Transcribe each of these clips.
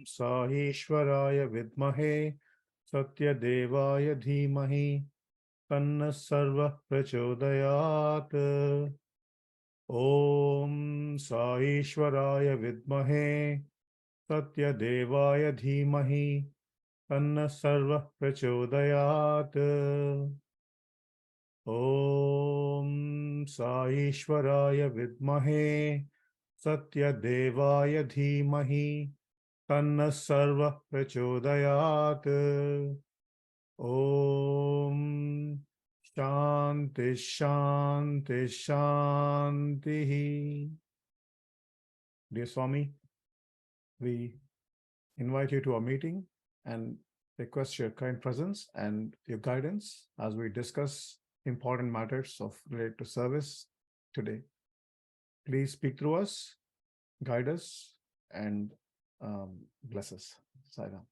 Sahishwaraya Vidmahe Satyadevaya Dhimahi Tanna Sarva Prachodayat. Om Sahishwaraya Vidmahe Satyadevaya Dhimahi Tanna Sarva Prachodayat. Om Sahishwaraya Vidmahe Satyadevaya Dhimahi Tanna Sarva Prachodayat. Om Shanti Shanti Shanti. Dear Swami, we invite you to our meeting and request your kind presence and your guidance as we discuss important matters related to service today. Please speak through us, guide us, and bless us. Sai-Ram.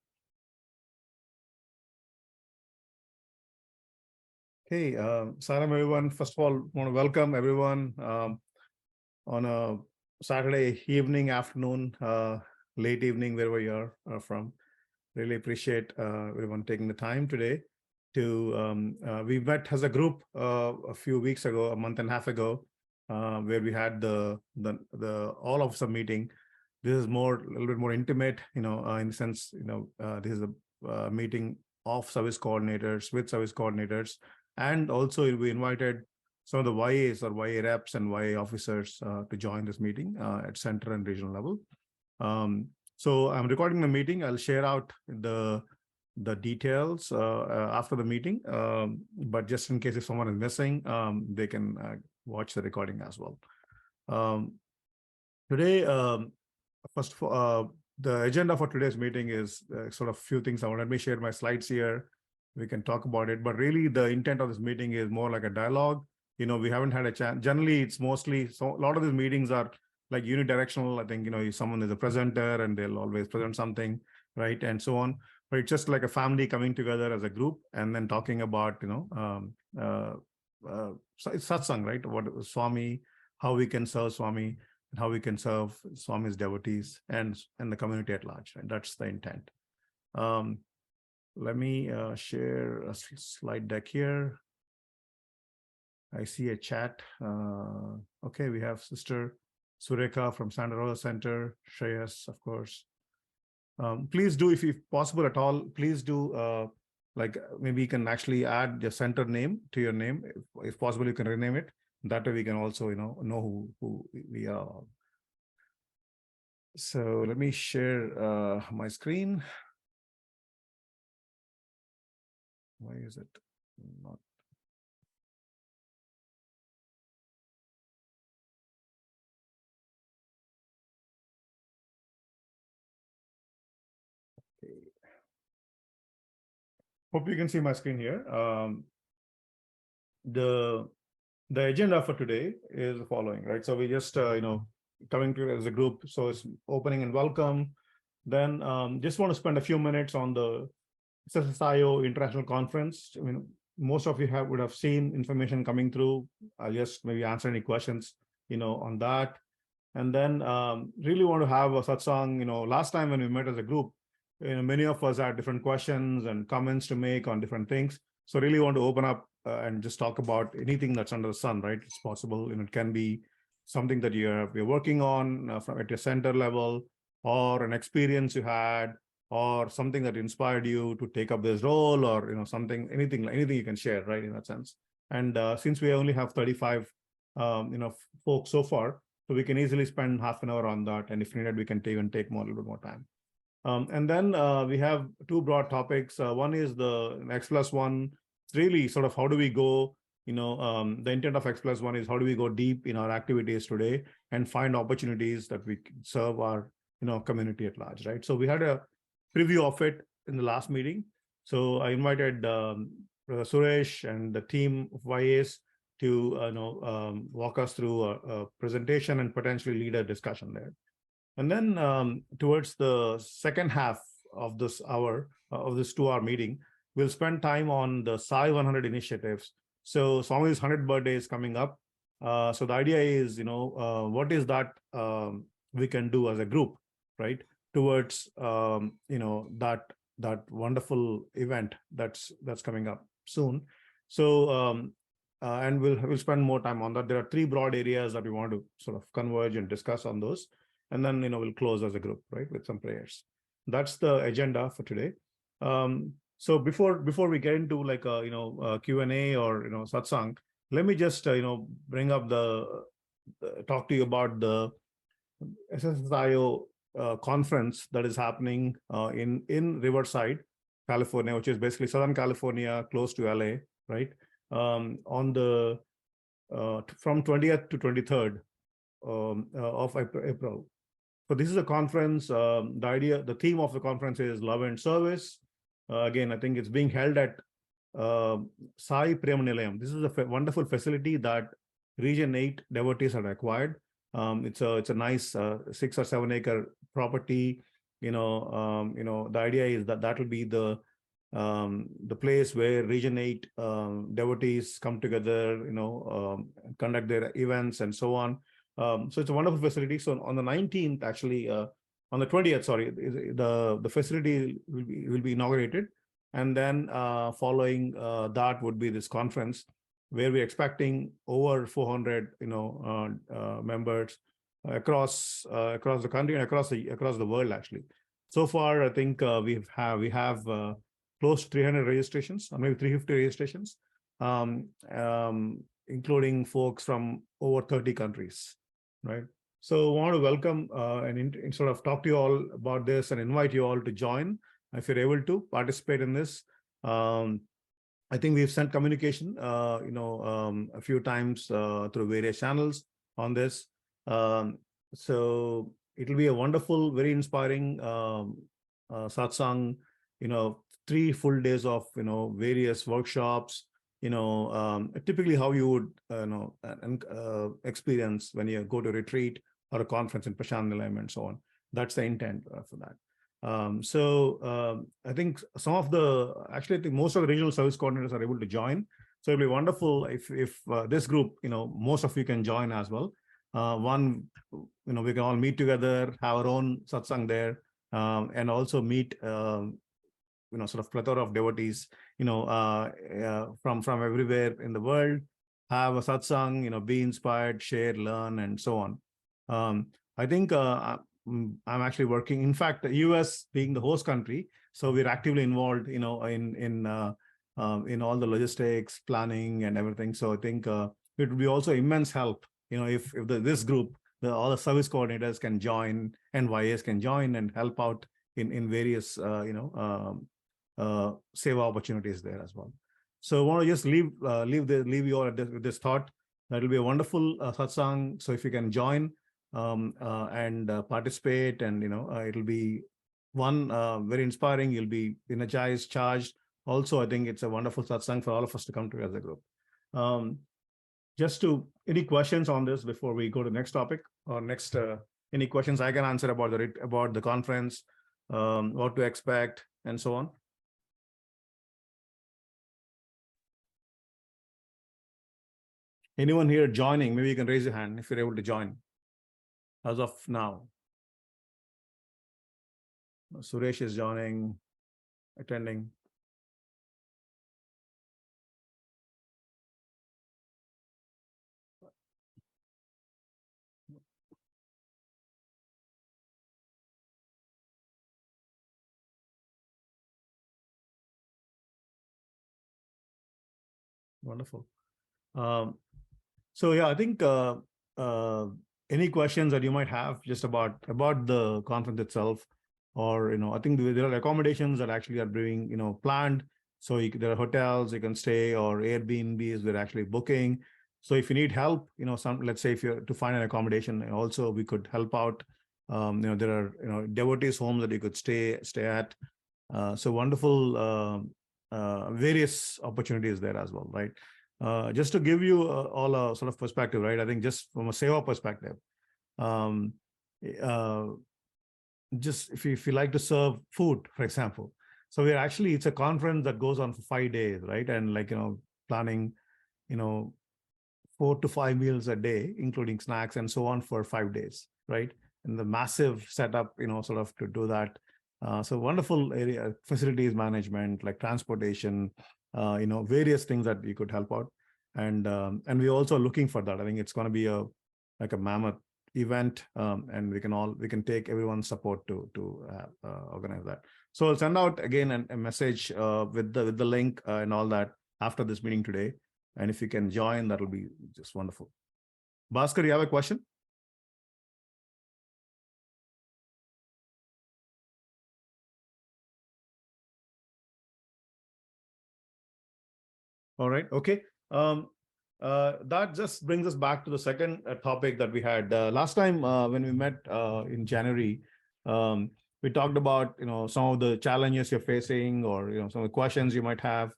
Hey, Sai-Ram, everyone. First of all, I want to welcome everyone on a Saturday evening, afternoon, late evening, wherever you are from. Really appreciate everyone taking the time today to, we met as a group a few weeks ago, a month and a half ago, where we had the all of us a meeting. This is a little bit more intimate, in the sense, this is a meeting of service coordinators with service coordinators. And also we invited some of the YAs or YA reps and YA officers to join this meeting at center and regional level. So I'm recording the meeting. I'll share out the details after the meeting, but just in case if someone is missing, they can watch the recording as well. Today, first of all, the agenda for today's meeting is sort of few things. Let me share my slides here. We can talk about it, but really the intent of this meeting is more like a dialogue. We haven't had a chance. Generally, it's mostly, so a lot of these meetings are like unidirectional. I think, someone is a presenter and they'll always present something, right? And so on. But it's just like a family coming together as a group and then talking about, it's satsang, right? What Swami, how we can serve Swami, and how we can serve Swami's devotees and the community at large. And that's the intent. Let me share a slide deck here. I see a chat. Okay, we have Sister Sureka from Santa Rosa Center, Shreyas, of course. Please do, if possible at all, please do, like maybe you can actually add your center name to your name. If possible, you can rename it. That way we can also, know who we are. So let me share my screen. Why is it not? Okay. Hope you can see my screen here. The agenda for today is the following, right? So we just, coming together as a group. So it's opening and welcome. Then just want to spend a few minutes on the SSSIO International Conference. I mean, most of you would have seen information coming through. I'll just maybe answer any questions, on that. And then really want to have a satsang. Last time when we met as a group, many of us had different questions and comments to make on different things. So really want to open up and just talk about anything that's under the sun, right? It's possible, it can be something that you're working on at your center level, or an experience you had, or something that inspired you to take up this role, or something, anything you can share, right, in that sense. And since we only have 35 folks so far, so we can easily spend half an hour on that, and if needed, we can even take a little bit more time. And then we have two broad topics. One is the X+1. It's really sort of how do we go, the intent of X+1 is how do we go deep in our activities today and find opportunities that we can serve our community at large, right? So we had a preview of it in the last meeting. So I invited Suresh and the team of YAs to walk us through a presentation and potentially lead a discussion there. And then towards the second half of this hour, of this 2-hour meeting, we'll spend time on the Sai 100 initiatives. So Swami's 100th birthday is coming up. So the idea is, what is that we can do as a group, right, towards that wonderful event that's coming up soon. So and we'll spend more time on that. There are three broad areas that we want to sort of converge and discuss on those, and then we'll close as a group, right, with some prayers. That's the agenda for today. So before we get into like a Q&A or satsang, let me just bring up talk to you about the SSSIO conference that is happening in Riverside, California, which is basically Southern California, close to LA, right? On the from 20th to 23rd of April. So this is a conference. The theme of the conference is love and service. Again, I think it's being held at Sai Premanilayam. This is a wonderful facility that Region 8 devotees had acquired. It's a nice 6 or 7 acre property. The idea is that will be the place where Region 8 devotees come together, conduct their events and so on. So it's a wonderful facility. So on the 19th, actually, on the 20th, sorry, the facility will be inaugurated, and then following that would be this conference, where we're expecting over 400 members across the country and across the world. Actually, so far I think we have close to 300 registrations, or maybe 350 registrations, including folks from over 30 countries, right? So I want to welcome and sort of talk to you all about this and invite you all to join if you're able to participate in this. I think we've sent communication, a few times through various channels on this. So it'll be a wonderful, very inspiring satsang. 3 full days of various workshops. Typically how you would experience when you go to a retreat or a conference in Prashant Nilayam and so on. That's the intent for that. I think I think most of the regional service coordinators are able to join. So it'll be wonderful if this group, most of you can join as well. We can all meet together, have our own satsang there, and also meet, sort of plethora of devotees, from everywhere in the world, have a satsang, be inspired, share, learn, and so on. I think I'm actually working. In fact, the US being the host country, so we're actively involved, in all the logistics, planning, and everything. So I think it would be also immense help, if this group, all the service coordinators can join, NYAs can join and help out in various, seva opportunities there as well. So I want to just leave you all with this thought. That will be a wonderful satsang. So if you can join and participate, and it'll be very inspiring. You'll be energized, charged. Also, I think it's a wonderful satsang for all of us to come together as a group. Any questions on this before we go to the next topic or next? Any questions I can answer about the conference, what to expect, and so on? Anyone here joining? Maybe you can raise your hand if you're able to join as of now. Suresh is joining, attending. Wonderful. So yeah, I think any questions that you might have just about the conference itself, or I think there are accommodations that actually are being planned. So there are hotels you can stay, or Airbnbs we're actually booking. So if you need help, let's say if you're to find an accommodation, also we could help out. There are devotees' homes that you could stay at. So wonderful various opportunities there as well, right? Just to give you all a sort of perspective, right? I think just from a seva perspective, just if you like to serve food, for example. So it's a conference that goes on for 5 days, right? And planning, 4 to 5 meals a day, including snacks and so on for 5 days, right? in the massive setup, sort of to do that. So wonderful area, facilities management, like transportation, various things that we could help out. And we're also looking for that. I think it's going to be like a mammoth event, and we can take everyone's support to organize that. So I'll send out again a message with the link and all that after this meeting today. And if you can join, that'll be just wonderful. Bhaskar, you have a question? All right. Okay. That just brings us back to the second topic that we had last time when we met in January. We talked about some of the challenges you're facing, or some of the questions you might have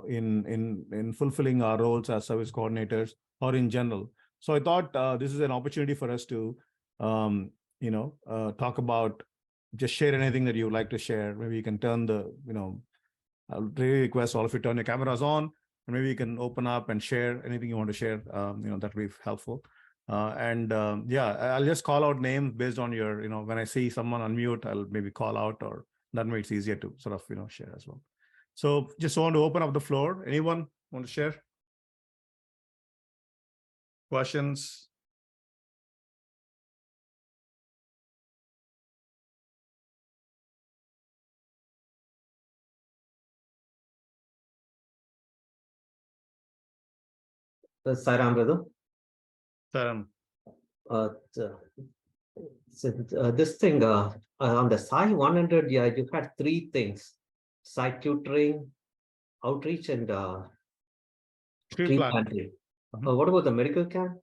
in fulfilling our roles as service coordinators, or in general. So I thought this is an opportunity for us to talk about, just share anything that you would like to share. Maybe you can turn the I'll really request all of you turn your cameras on, and maybe you can open up and share anything you want to share. That would be helpful. Yeah, I'll just call out names based on your, when I see someone unmute, I'll maybe call out, or that way it's easier to sort of, share as well. So just want to open up the floor. Anyone want to share? Questions? Sairam, brother. Sairam. This thing on the Sai 100, yeah, you had three things: site tutoring, outreach, and tree planting. What about the medical camp?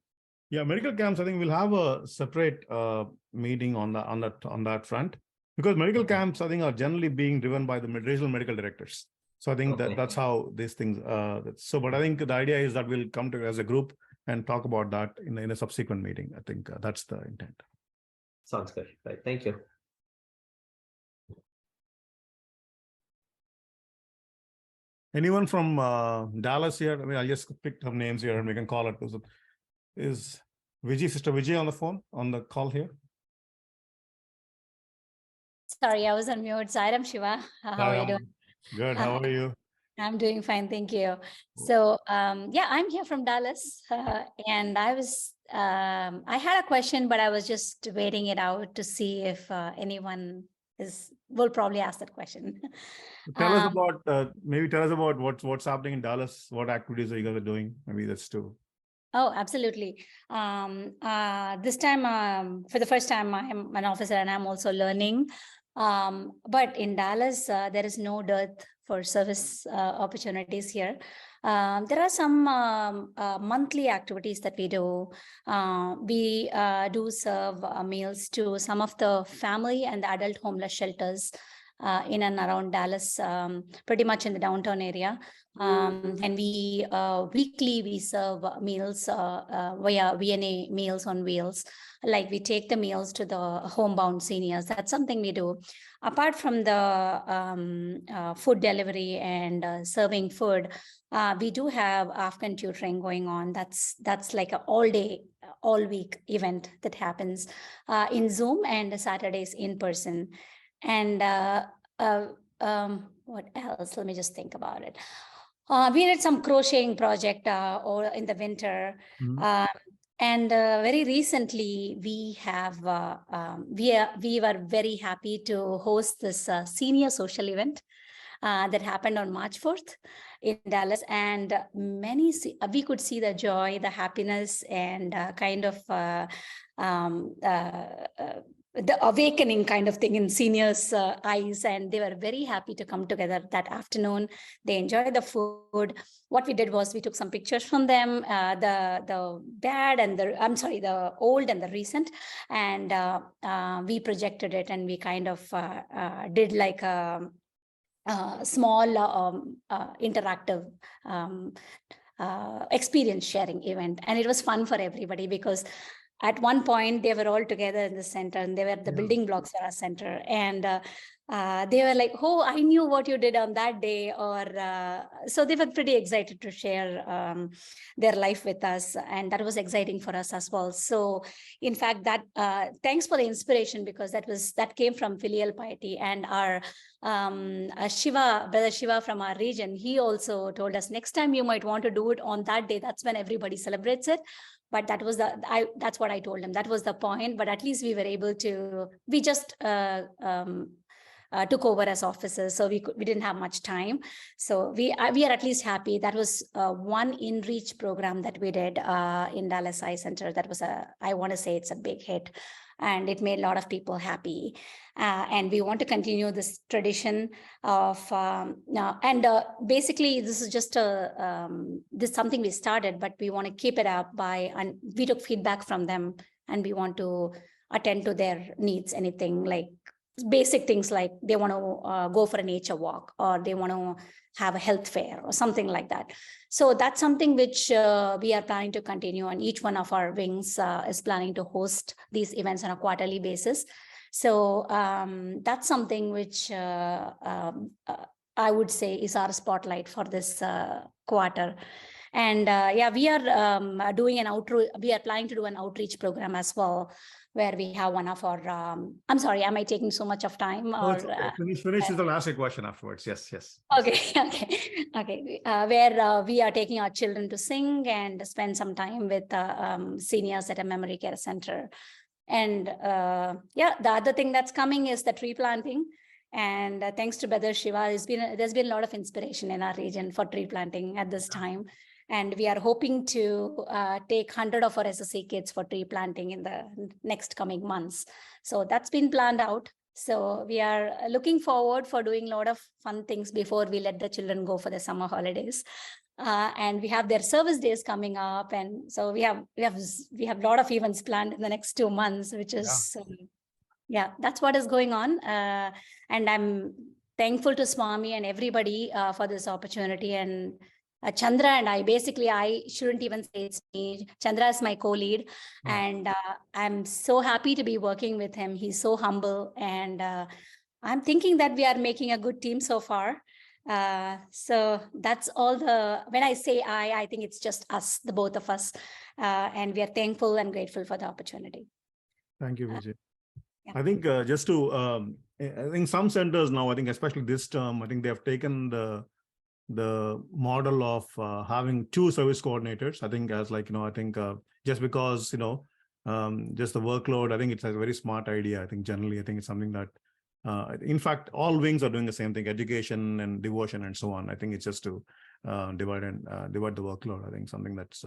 Yeah, medical camps, I think we'll have a separate meeting on that front, because medical camps, I think, are generally being driven by the regional medical directors. So I think that's how these things. But I think the idea is that we'll come together as a group and talk about that in a subsequent meeting. I think that's the intent. Sounds good. Right. Thank you. Anyone from Dallas here? I mean, I'll just pick some names here and we can call it. Is Vijay, Sister Vijay, on the phone, on the call here? Sorry, I was on mute. Sairam, Shiva. How are you doing? Good. How are you? I'm doing fine. Thank you. So, yeah, I'm here from Dallas. And I had a question, but I was just waiting it out to see if anyone will probably ask that question. Tell us about what's happening in Dallas. What activities are you guys doing? Maybe that's too. Oh, absolutely. This time, for the first time, I'm an officer and I'm also learning. But in Dallas, there is no dearth for service opportunities here. There are some monthly activities that we do. We do serve meals to some of the family and the adult homeless shelters in and around Dallas, pretty much in the downtown area. And we weekly we serve meals via VNA Meals on Wheels. Like we take the meals to the homebound seniors. That's something we do. Apart from the food delivery and serving food, we do have Afghan tutoring going on. That's like an all-day, all-week event that happens in Zoom and Saturdays in person. And what else? Let me just think about it. We did some crocheting project or in the winter. And very recently, we were very happy to host this senior social event that happened on March 4th in Dallas. And we could see the joy, the happiness, and kind of the awakening kind of thing in seniors' eyes. And they were very happy to come together that afternoon. They enjoyed the food. What we did was we took some pictures from them, the bad and the old and the recent, and we projected it, and we kind of did like a small interactive experience sharing event. And it was fun for everybody because at one point they were all together in the center, and they were the building blocks for our center. And they were like, oh, I knew what you did on that day. Or so they were pretty excited to share their life with us. And that was exciting for us as well. So in fact, that thanks for the inspiration, because that came from filial piety. And our brother Shiva from our region, he also told us, next time you might want to do it on that day. That's when everybody celebrates it. But that was that's what I told him. That was the point. But at least we were able to, we just took over as officers, so we didn't have much time. So we are at least happy. That was one in-reach program that we did in Dallas Eye Center. That was I want to say it's a big hit, and it made a lot of people happy. And we want to continue this tradition of now. And basically, this is just this is something we started, but we want to keep it up and we took feedback from them, and we want to attend to their needs. Anything like basic things like they want to go for a nature walk, or they want to have a health fair or something like that. So that's something which we are planning to continue, and each one of our wings is planning to host these events on a quarterly basis. So that's something which I would say is our spotlight for this quarter. And yeah, we are doing an outreach. We are planning to do an outreach program as well, where we have one of our, I'm sorry, am I taking so much of time? Or finish with the last question afterwards. Yes. Okay. Where we are taking our children to sing and spend some time with seniors at a memory care center. And yeah, the other thing that's coming is the tree planting. And thanks to Brother Shiva, there's been a lot of inspiration in our region for tree planting at this time. And we are hoping to take 100 of our SSC kids for tree planting in the next coming months. So that's been planned out. So we are looking forward for doing a lot of fun things before we let the children go for the summer holidays. And we have their service days coming up. And so we have a lot of events planned in the next 2 months, which is, yeah, that's what is going on. And I'm thankful to Swami and everybody for this opportunity. And Chandra and I shouldn't even say it's me. Chandra is my co-lead, and I'm so happy to be working with him. He's so humble, and I'm thinking that we are making a good team so far. So that's all when I say I think it's just us, the both of us, and we are thankful and grateful for the opportunity. Thank you, Vijay. Yeah. I think just to, I think some centers now, I think especially this term, I think they have taken the model of having 2 service coordinators. I think as like, I think just because, just the workload, I think it's a very smart idea. I think generally, I think it's something that, in fact, all wings are doing the same thing, education and devotion and so on. I think it's just to divide the workload. I think something that's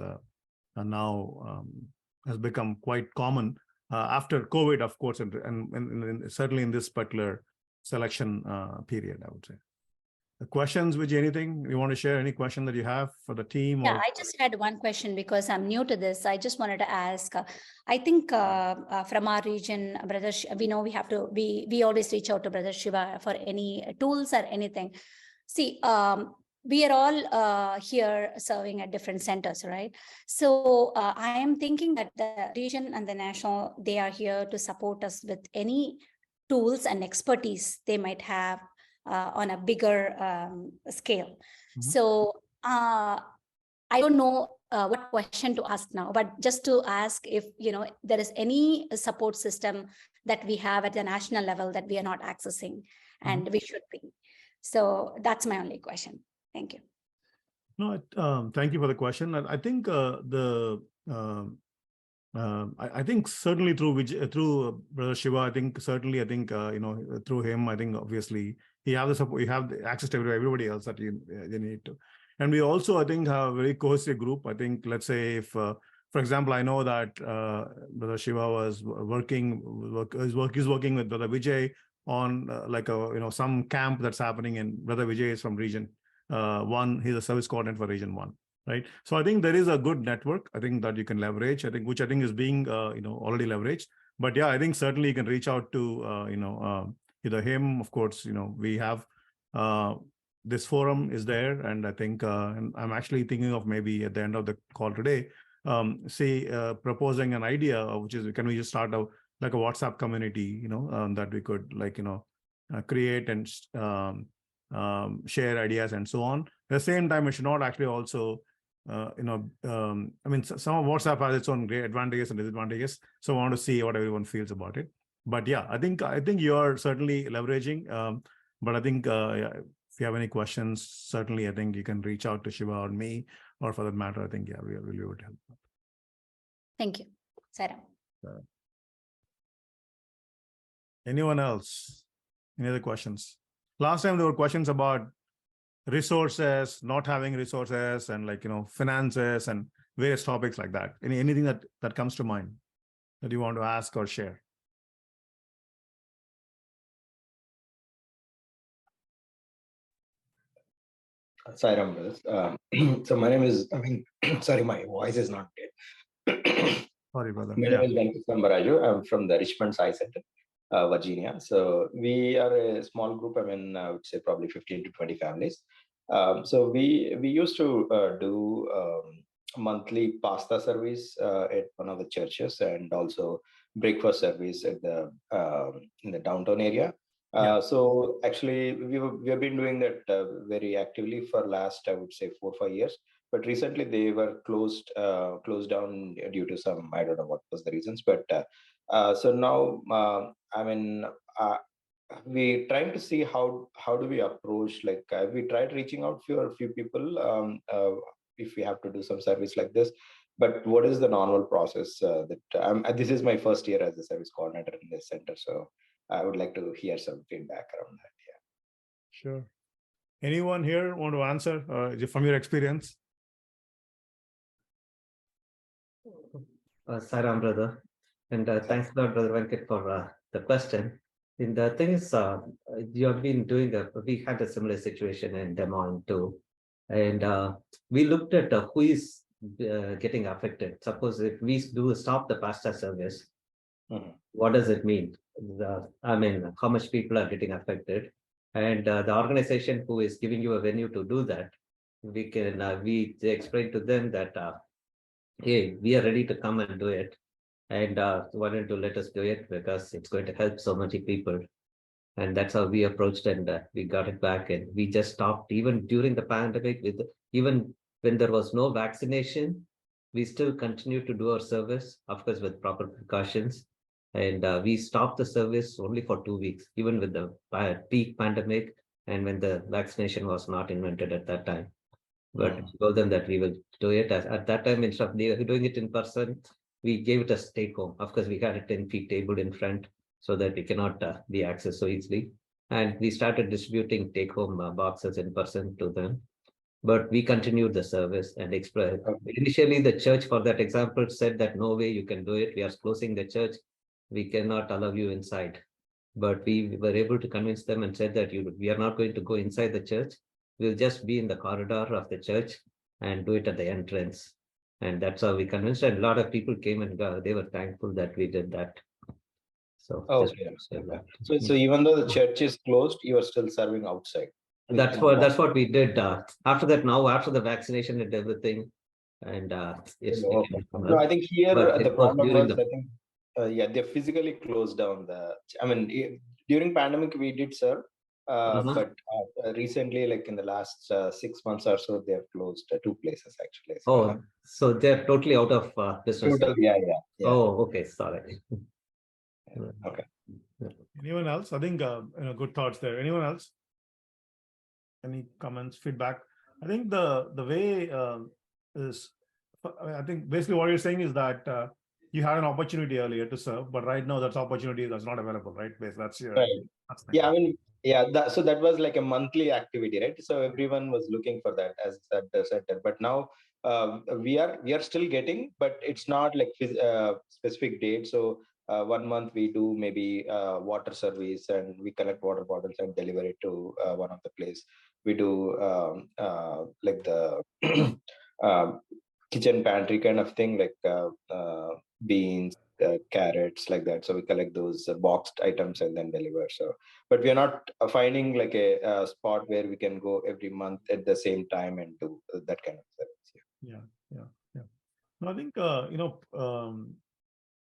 now has become quite common after COVID, of course, and certainly in this particular selection period, I would say. The questions, Vijay, anything you want to share? Any question that you have for the team? Yeah, I just had one question because I'm new to this. I just wanted to ask, I think from our region, we know we always reach out to Brother Shiva for any tools or anything. See, we are all here serving at different centers, right? So I am thinking that the region and the national, they are here to support us with any tools and expertise they might have on a bigger scale. Mm-hmm. So I don't know what question to ask now, but just to ask if there is any support system that we have at the national level that we are not accessing, and we should be. So that's my only question. Thank you. No, thank you for the question. I think I think certainly through Brother Shiva, I think certainly through him, I think obviously he have the support, you have the access to everybody else that you need to. And we also, I think, have a very cohesive group. I think, let's say if, for example, I know that Brother Shiva was working with Brother Vijay on some camp that's happening, and Brother Vijay is from region 1. He's a service coordinator for region 1. Right. So I think there is a good network, I think, that you can leverage, which I think is being, already leveraged. But yeah, I think certainly you can reach out to, either him, of course, we have this forum is there. And I think and I'm actually thinking of maybe at the end of the call today, say proposing an idea, which is, can we just start a like a WhatsApp community, that we could create and share ideas and so on. At the same time, it should not actually also I mean, some of WhatsApp has its own great advantages and disadvantages. So I want to see what everyone feels about it. But yeah, I think you're certainly leveraging. But I think yeah, if you have any questions, certainly I think you can reach out to Shiva or me, or for that matter, I think yeah, we'll be able to help. Thank you, Sarah. Anyone else? Any other questions? Last time there were questions about resources, not having resources, and finances and various topics like that. Anything that comes to mind that you want to ask or share? Sairam, so my name is, sorry, my voice is not good. Sorry, brother. My name is Venkat Sambaraju. I'm from the Richmond Sci Center, Virginia. So we are a small group. I would say probably 15 to 20 families. So we used to do monthly pasta service at one of the churches, and also breakfast service at the in the downtown area. So actually, we have been doing that very actively for last, I would say, 4 or 5 years. But recently they were closed down due to some, I don't know what was the reasons. But so now, we trying to see how do we approach, like we tried reaching out to a few people if we have to do some service like this. But what is the normal process that this is my first year as a service coordinator in this center, so I would like to hear some feedback around that. Yeah. Sure. Anyone here want to answer from your experience? Sairam, brother. And thanks a lot, Brother Venkat, for the question. And the thing is, you have been doing we had a similar situation in Des Moines too. And we looked at who is getting affected. Suppose if we do stop the pasta service, what does it mean? How much people are getting affected? And the organization who is giving you a venue to do that, we can we explain to them that hey, we are ready to come and do it, and why don't you let us do it, because it's going to help so many people. And that's how we approached, and we got it back, and we just stopped even during the pandemic. Even when there was no vaccination, we still continued to do our service, of course with proper precautions. And we stopped the service only for 2 weeks, even with the peak pandemic, and when the vaccination was not invented at that time. But we told them that we will do it at that time. Instead of doing it in person, we gave it a take home. Of course, we had a 10 feet table in front so that we cannot be accessed so easily. And we started distributing take home boxes in person to them. But we continued the service and explained. Initially, the church, for that example, said that no way you can do it. We are closing the church. We cannot allow you inside. But we were able to convince them and said that we are not going to go inside the church. We'll just be in the corridor of the church and do it at the entrance. And that's how we convinced. And a lot of people came and they were thankful that we did that. So, so even though the church is closed, you are still serving outside. That's what we did. After that, now after the vaccination and everything, and it's no, I think here the problem was, I think they physically closed down during pandemic we did serve, but recently, like in the last 6 months or so, they have closed 2 places actually. So, so they're totally out of business. Totally, yeah. Oh, okay, sorry. Okay. Anyone else? I think good thoughts there. Anyone else? Any comments, feedback? I think the way is, I think basically what you're saying is that you had an opportunity earlier to serve, but right now that's opportunity that's not available, right? That's your right. So that was like a monthly activity, right? So everyone was looking for that as the center, but now we are still getting, but it's not like specific date. So 1 month we do maybe water service, and we collect water bottles and deliver it to one of the place. We do like the kitchen pantry kind of thing, like beans, carrots, like that. So we collect those boxed items and then deliver. So, but we are not finding like a spot where we can go every month at the same time and do that kind of service. Yeah. No, I think,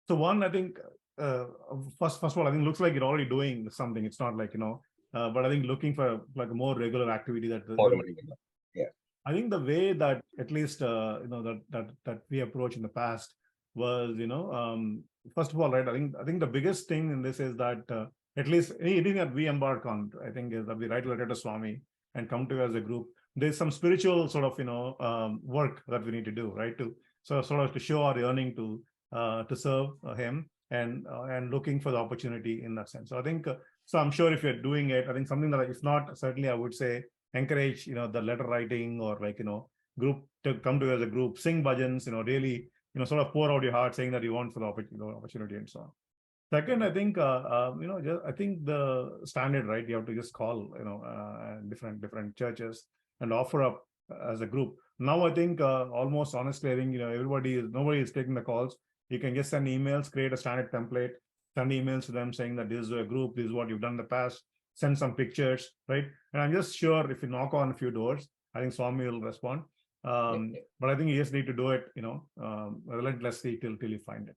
so one, I think, first of all, I think looks like you're already doing something. It's not like, but I think looking for like a more regular activity that More everybody. regular. Yeah. I think the way that at least that we approach in the past was, first of all, right. I think the biggest thing in this is that at least anything that we embark on, I think, is that we write a letter to Swami and come together as a group. There's some spiritual sort of work that we need to do, right? To sort of to show our yearning to serve him and looking for the opportunity in that sense. So I think so. I'm sure if you're doing it, I think something that if not, certainly I would say encourage the letter writing or like group to come together as a group, sing bhajans, really sort of pour out your heart saying that you want for the opportunity and so on. Second, I think I think the standard, right, you have to just call different churches and offer up as a group. Now I think almost honestly I think nobody is taking the calls. You can just send emails, create a standard template, send emails to them saying that this is a group, this is what you've done in the past, send some pictures, right? And I'm just sure if you knock on a few doors, I think Swami will respond. But I think you just need to do it, relentlessly till you find it.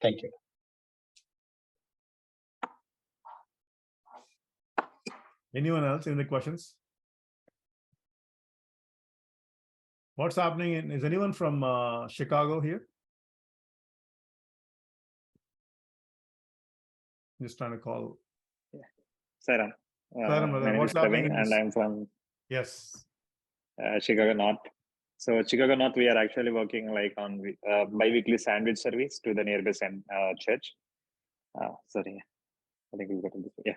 Thank you. Anyone else? Any questions? What's happening? Is anyone from Chicago here? Just trying to call. Saram. Saram, My name what's is Praveen, happening? and I'm from Yes. Chicago North. So Chicago North, we are actually working like on bi-weekly sandwich service to the nearby church. Sorry, I think we'll get to this. Yeah,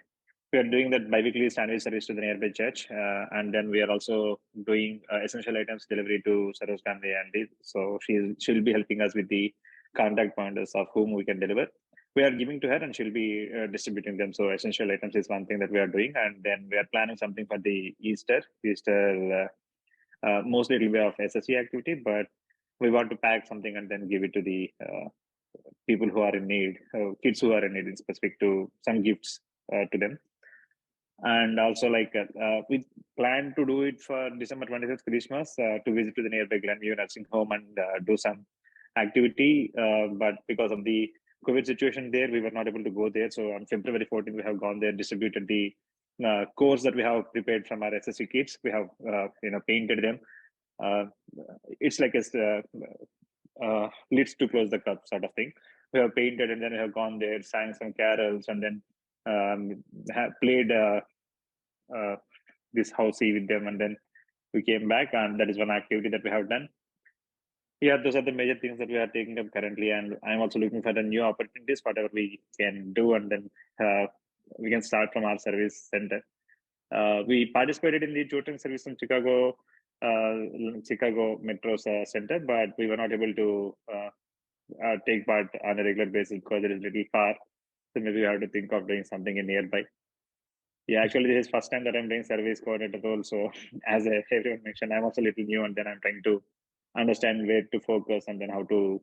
we are doing that bi-weekly sandwich service to the nearby church, and then we are also doing essential items delivery to Saro's family, and so she'll be helping us with the contact pointers of whom we can deliver. We are giving to her, and she'll be distributing them. So essential items is one thing that we are doing, and then we are planning something for the Easter. Mostly it will be of SSC activity, but we want to pack something and then give it to the people who are in need, kids who are in need, in specific to some gifts to them. And also like we plan to do it for December 25th, Christmas, to visit to the nearby Glenview nursing home and do some activity. But because of the COVID situation there, we were not able to go there. So on February 14th, we have gone there, distributed the course that we have prepared from our SSC kits. We have painted them. It's like a lids to close the cup sort of thing. We have painted, and then we have gone there, sang some carols, and then have played this housey with them, and then we came back, and that is one activity that we have done. Yeah, those are the major things that we are taking up currently, and I'm also looking for the new opportunities, whatever we can do, and then we can start from our service center. We participated in the tutoring service in Chicago Metro Center, but we were not able to take part on a regular basis because it is a little far. So maybe we have to think of doing something in nearby. Yeah, actually, this is first time that I'm doing service coordinator role. So as everyone mentioned, I'm also a little new, and then I'm trying to understand where to focus and then how to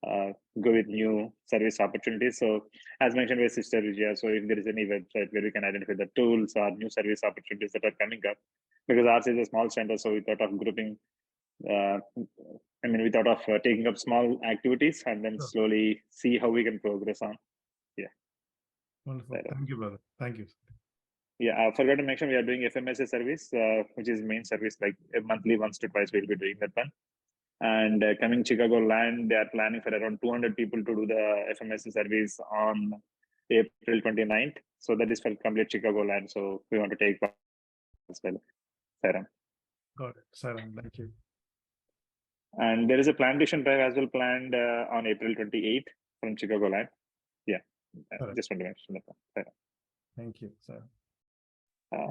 go with new service opportunities. So as mentioned by Sister Vijaya, so if there is any website where we can identify the tools or new service opportunities that are coming up, because ours is a small center, so we thought of grouping, we thought of taking up small activities and then slowly see how we can progress on. Yeah. Wonderful. Thank you, brother. Thank you. Yeah, I forgot to mention we are doing FMSA service, which is main service, like a monthly, once to twice we'll be doing that one. And coming Chicago land, they are planning for around 200 people to do the FMSA service on April 29th. So that is for complete Chicago land. So we want to take part as well. Saram. Got it. Saram, thank you. And there is a plantation drive as well planned on April 28th from Chicago land. Yeah, just want to mention that. Thank you, Saram.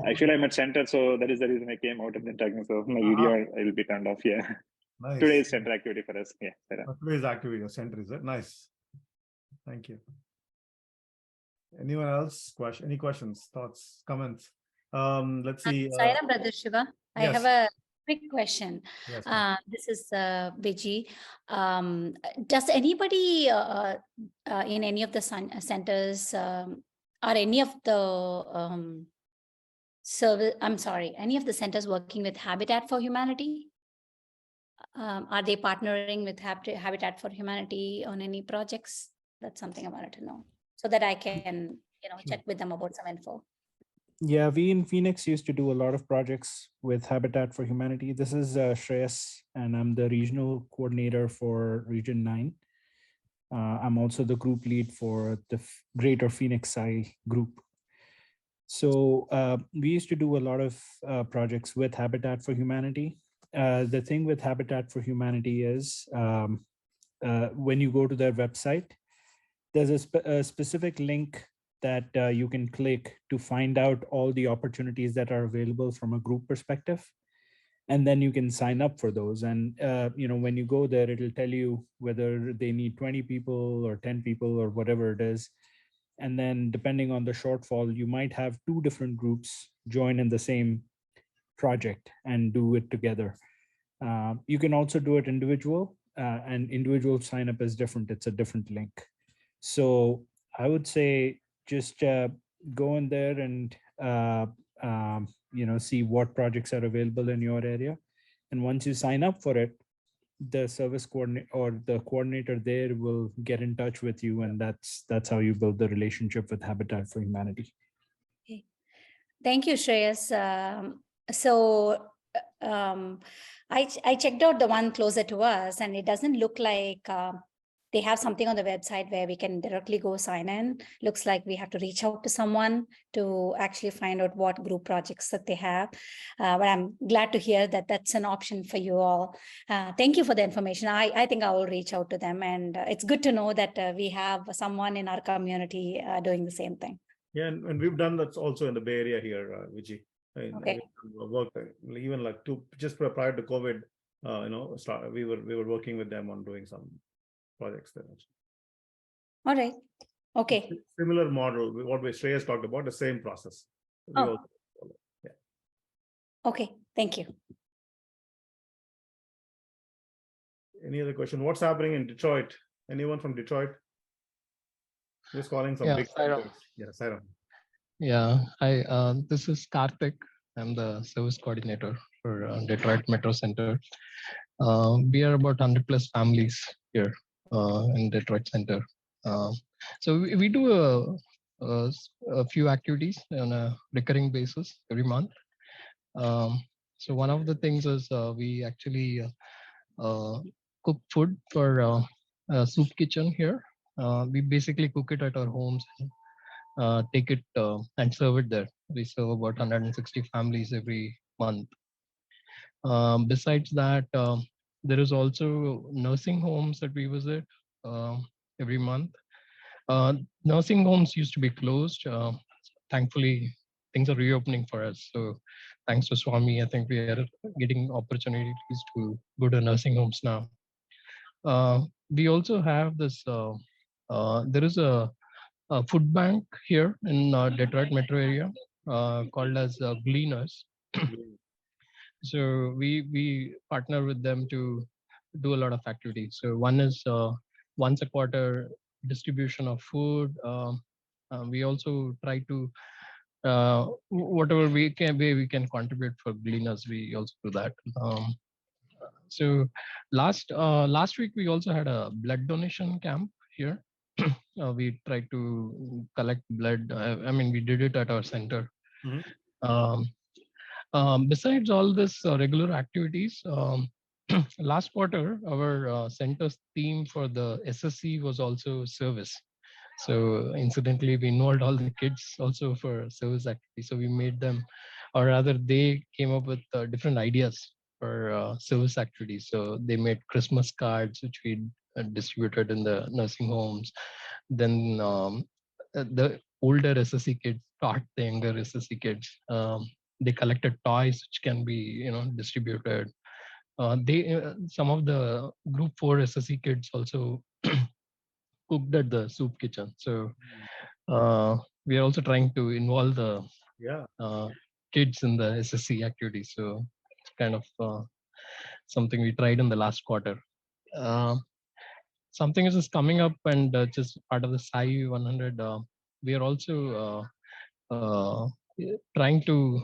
Actually, I'm at center, so that is the reason I came out and then talking. So my video will be turned off. Yeah. Nice. Today's center activity for us. Yeah. Today's activity, your center, is it? Nice. Thank you. Anyone else? Any questions, thoughts, comments? Let's see. Saira, Brother Shiva, yes. I have a quick question. Yes, this is Biji. Does anybody in any of the centers or any of the any of the centers working with Habitat for Humanity? Are they partnering with Habitat for Humanity on any projects? That's something I wanted to know so that I can, check with them about some info. Yeah, we in Phoenix used to do a lot of projects with Habitat for Humanity. This is Shreyas, and I'm the regional coordinator for Region 9. I'm also the group lead for the Greater Phoenix SSSIO group. So we used to do a lot of projects with Habitat for Humanity. The thing with Habitat for Humanity is when you go to their website, there's a specific link that you can click to find out all the opportunities that are available from a group perspective. And then you can sign up for those. And when you go there, it'll tell you whether they need 20 people or 10 people or whatever it is. And then depending on the shortfall, you might have 2 different groups join in the same project and do it together. You can also do it individual, and individual sign up is different. It's a different link. So I would say just go in there and see what projects are available in your area. And once you sign up for it, the service coordinator or the coordinator there will get in touch with you, and that's how you build the relationship with Habitat for Humanity. Okay. Thank you, Shreyas. So I checked out the one closer to us, and it doesn't look like they have something on the website where we can directly go sign in. Looks like we have to reach out to someone to actually find out what group projects that they have. But I'm glad to hear that that's an option for you all. Thank you for the information. I think I will reach out to them, and it's good to know that we have someone in our community doing the same thing. Yeah, and we've done that also in the Bay Area here, Vijay. Okay. We worked even like just prior to COVID, we were working with them on doing some projects there. All right. Okay. Similar model, what Shreyas talked about, the same process. Oh. Yeah. Okay. Thank you. Any other question? What's happening in Detroit? Anyone from Detroit? Who's calling some big centers? Yeah, Sairam. Yeah, hi, this is Karthik. I'm the service coordinator for Detroit Metro Center. We are about 100 plus families here in Detroit Center. So we do a few activities on a recurring basis every month. So one of the things is we actually cook food for a soup kitchen here. We basically cook it at our homes, take it and serve it there. We serve about 160 families every month. Besides that, there is also nursing homes that we visit every month. Nursing homes used to be closed. Thankfully, things are reopening for us. So thanks to Swami, I think we are getting opportunities to go to nursing homes now. We also have this, there is a food bank here in Detroit metro area called as Gleaners. So we partner with them to do a lot of activities. So one is once a quarter distribution of food. We also try to whatever we can contribute for Gleaners. We also do that. So last week we also had a blood donation camp here. We tried to collect blood. I mean, we did it at our center. Besides all this regular activities, last quarter, our center's theme for the SSC was also service. So incidentally, we involved all the kids also for service activities. So we made them, or rather they came up with different ideas for service activities. So they made Christmas cards, which we distributed in the nursing homes. Then the older SSC kids taught the younger SSC kids. They collected toys which can be distributed. Some of the group 4 SSC kids also cooked at the soup kitchen. So we are also trying to involve the kids in the SSC activities. So it's kind of something we tried in the last quarter. Something is just coming up and just part of the SSSIO 100. We are also trying to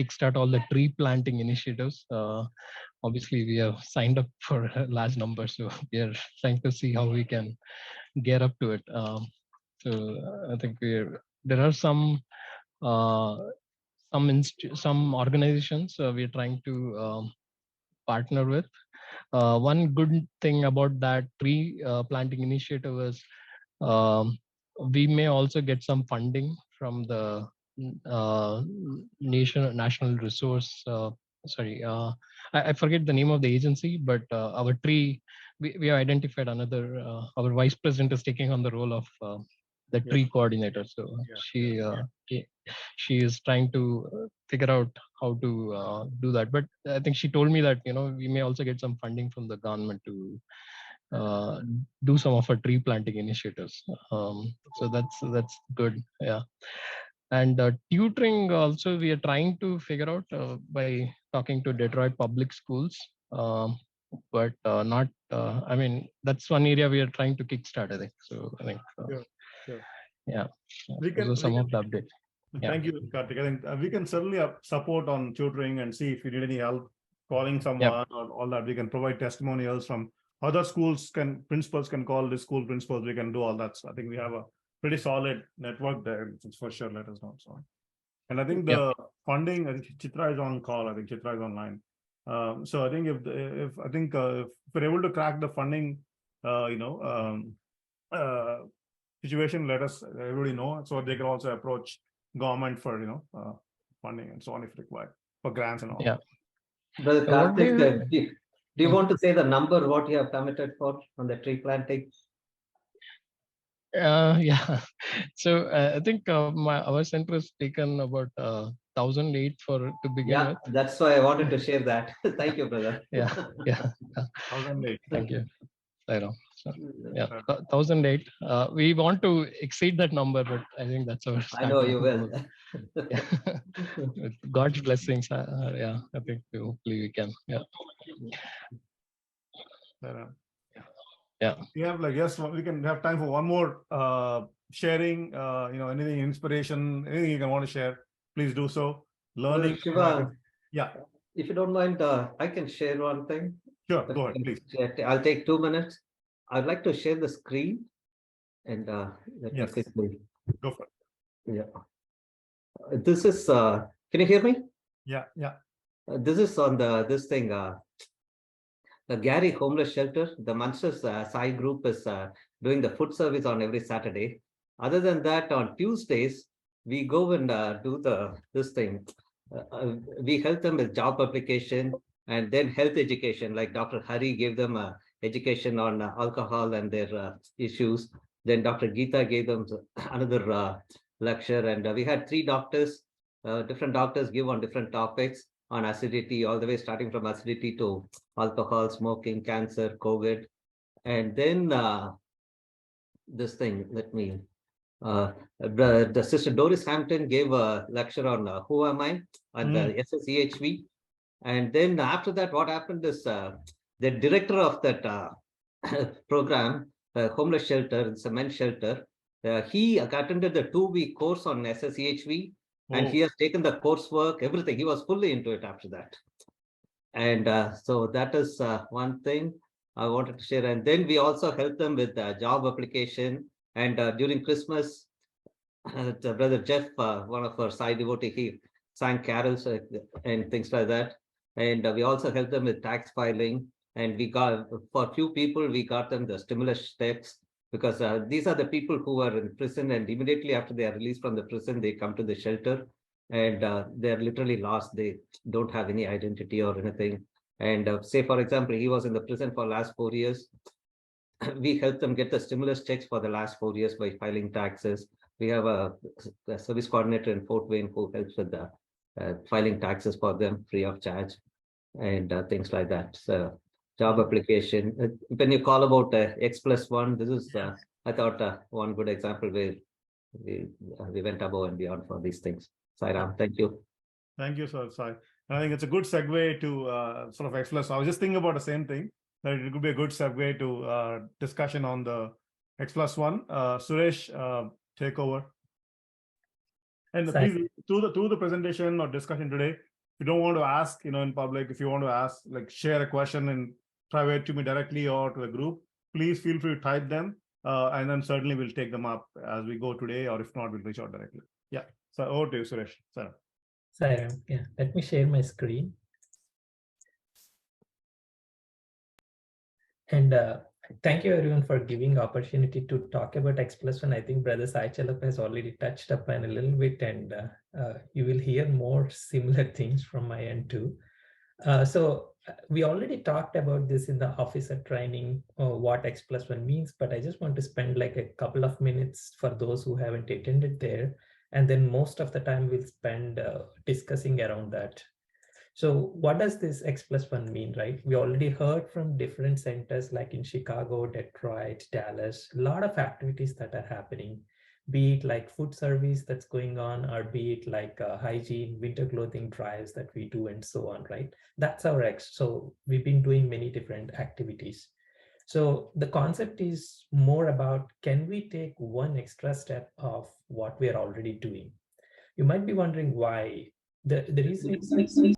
kickstart all the tree planting initiatives. obviously we have signed up for a large number, so we are trying to see how we can gear up to it. So I think there are some some organizations we're trying to partner with. One good thing about that tree planting initiative is um, we may also get some funding from the national resource. I forget the name of the agency, but our tree, we have identified another. Our vice president is taking on the role of the tree coordinator. So she is trying to figure out how to do that. But I think she told me that we may also get some funding from the government to do some of our tree planting initiatives. So that's good. Yeah. And tutoring also we are trying to figure out by talking to Detroit public schools. But not. I mean, that's one area we are trying to kickstart. I think so. I think. Sure. Yeah. We can. Those are some of the updates. Thank you, Karthik. I think we can certainly support on tutoring and see if you need any help calling someone or all that. We can provide testimonials from other schools. Principals can call the school principals. We can do all that. So I think we have a pretty solid network there. It's for sure. Let us know. So, and I think the funding. I think Chitra is on call. I think Chitra is online. So I think if we're able to crack the funding, situation, let us everybody know so they can also approach government for funding and so on if required for grants and all. Yeah. Brother Karthik, do you want to say the number what you have committed for on the tree planting? Yeah. So I think our center has taken about 1,008 to begin with. That's why I wanted to share that. Thank you, brother. Yeah. 1,008. Thank you. So, 1,008. We want to exceed that number, but I think that's our. I know you will. With God's blessings, I think hopefully we can. Yeah. We have we can have time for one more sharing. Anything inspiration, anything you can want to share, please do so. Learning. Shiva, yeah. If you don't mind, I can share one thing. Sure, go ahead, please. I'll take 2 minutes. I'd like to share the screen and let me quickly go for it. Yeah. This is can you hear me? Yeah. This is on this thing. The Gary Homeless Shelter, the Munsters Sai group is doing the food service on every Saturday. Other than that, on Tuesdays, we go and do this thing. We help them with job application and then health education. Like Dr. Hari gave them education on alcohol and their issues. Then Dr. Geeta gave them another lecture. And we had 3 doctors, different doctors give on different topics on acidity, all the way starting from acidity to alcohol, smoking, cancer, COVID. And then this thing, the sister Doris Hampton gave a lecture on Who Am I on the SSEHV. And then after that, what happened is the director of that program, homeless shelter, it's a men's shelter, he attended the 2-week course on SSEHV. And he has taken the coursework, everything. He was fully into it after that. And so that is one thing I wanted to share. And then we also help them with job application. And during Christmas, Brother Jeff, one of our side devotee, he sang carols and things like that. And we also help them with tax filing. And we got, for a few people, we got them the stimulus checks, because these are the people who are in prison, and immediately after they are released from the prison, they come to the shelter and they're literally lost. They don't have any identity or anything. And say, for example, he was in the prison for the last 4 years. We help them get the stimulus checks for the last 4 years by filing taxes. We have a service coordinator in Fort Wayne who helps with the filing taxes for them free of charge and things like that. So job application. When you call about X+1, this is, I thought, one good example where we went above and beyond for these things. Sairam, thank you. Thank you, sir. Sai. I think it's a good segue to sort of X+. I was just thinking about the same thing, that it could be a good segue to discussion on the X+1. Suresh, take over. And please, through the presentation or discussion today, you don't want to ask, in public, if you want to ask, like share a question in private to me directly or to the group, please feel free to type them. And then certainly we'll take them up as we go today, or if not, we'll reach out directly. Yeah. So over to you, Suresh. Sorry, yeah, let me share my screen. And thank you everyone for giving opportunity to talk about X+1. I think Brother Sai Chalap has already touched upon a little bit, and you will hear more similar things from my end too. So we already talked about this in the officer training, what X+1 means, but I just want to spend like a couple of minutes for those who haven't attended there. And then most of the time we'll spend discussing around that. So what does this X+1 mean, right? We already heard from different centers like in Chicago, Detroit, Dallas, a lot of activities that are happening, be it like food service that's going on, or be it like hygiene, winter clothing drives that we do and so on, right? That's our X. So we've been doing many different activities. So the concept is more about, can we take one extra step of what we are already doing? You might be wondering why. The reason is,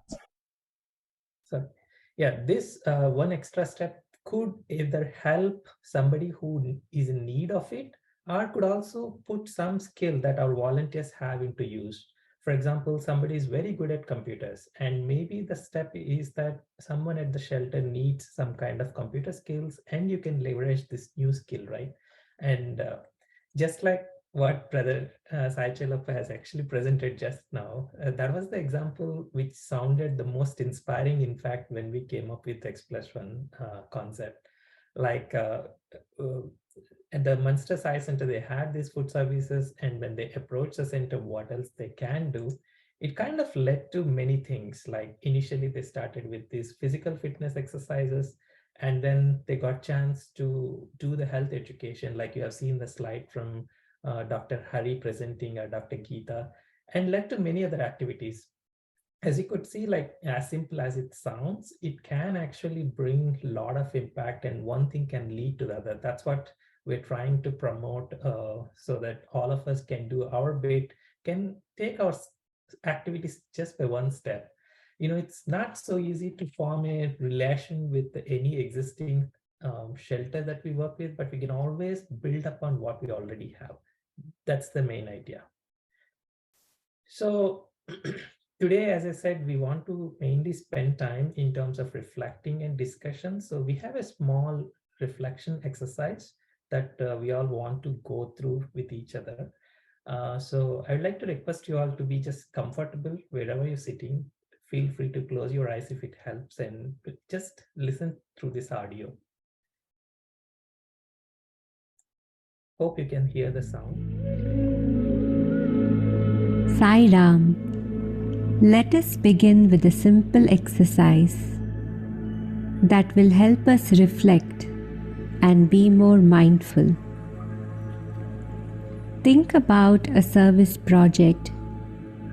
so yeah, this one extra step could either help somebody who is in need of it, or could also put some skill that our volunteers have into use. For example, somebody is very good at computers, and maybe the step is that someone at the shelter needs some kind of computer skills, and you can leverage this new skill, right? And just like what Brother Sai Chalapa has actually presented just now, that was the example which sounded the most inspiring, in fact, when we came up with X+1 concept. Like at the Munster Science Center, they had these food services, and when they approached the center, what else they can do, it kind of led to many things. Like initially they started with these physical fitness exercises, and then they got chance to do the health education, like you have seen the slide from Dr. Hari presenting, or Dr. Geeta, and led to many other activities. As you could see, like as simple as it sounds, it can actually bring a lot of impact, and one thing can lead to the other. That's what we're trying to promote, so that all of us can do our bit, can take our activities just by one step. It's not so easy to form a relation with any existing shelter that we work with, but we can always build upon what we already have. That's the main idea. So today, as I said, we want to mainly spend time in terms of reflecting and discussion. So we have a small reflection exercise that we all want to go through with each other. So I'd like to request you all to be just comfortable wherever you're sitting. Feel free to close your eyes if it helps, and just listen through this audio. Hope you can hear the sound. Sai Ram. Let us begin with a simple exercise that will help us reflect and be more mindful. Think about a service project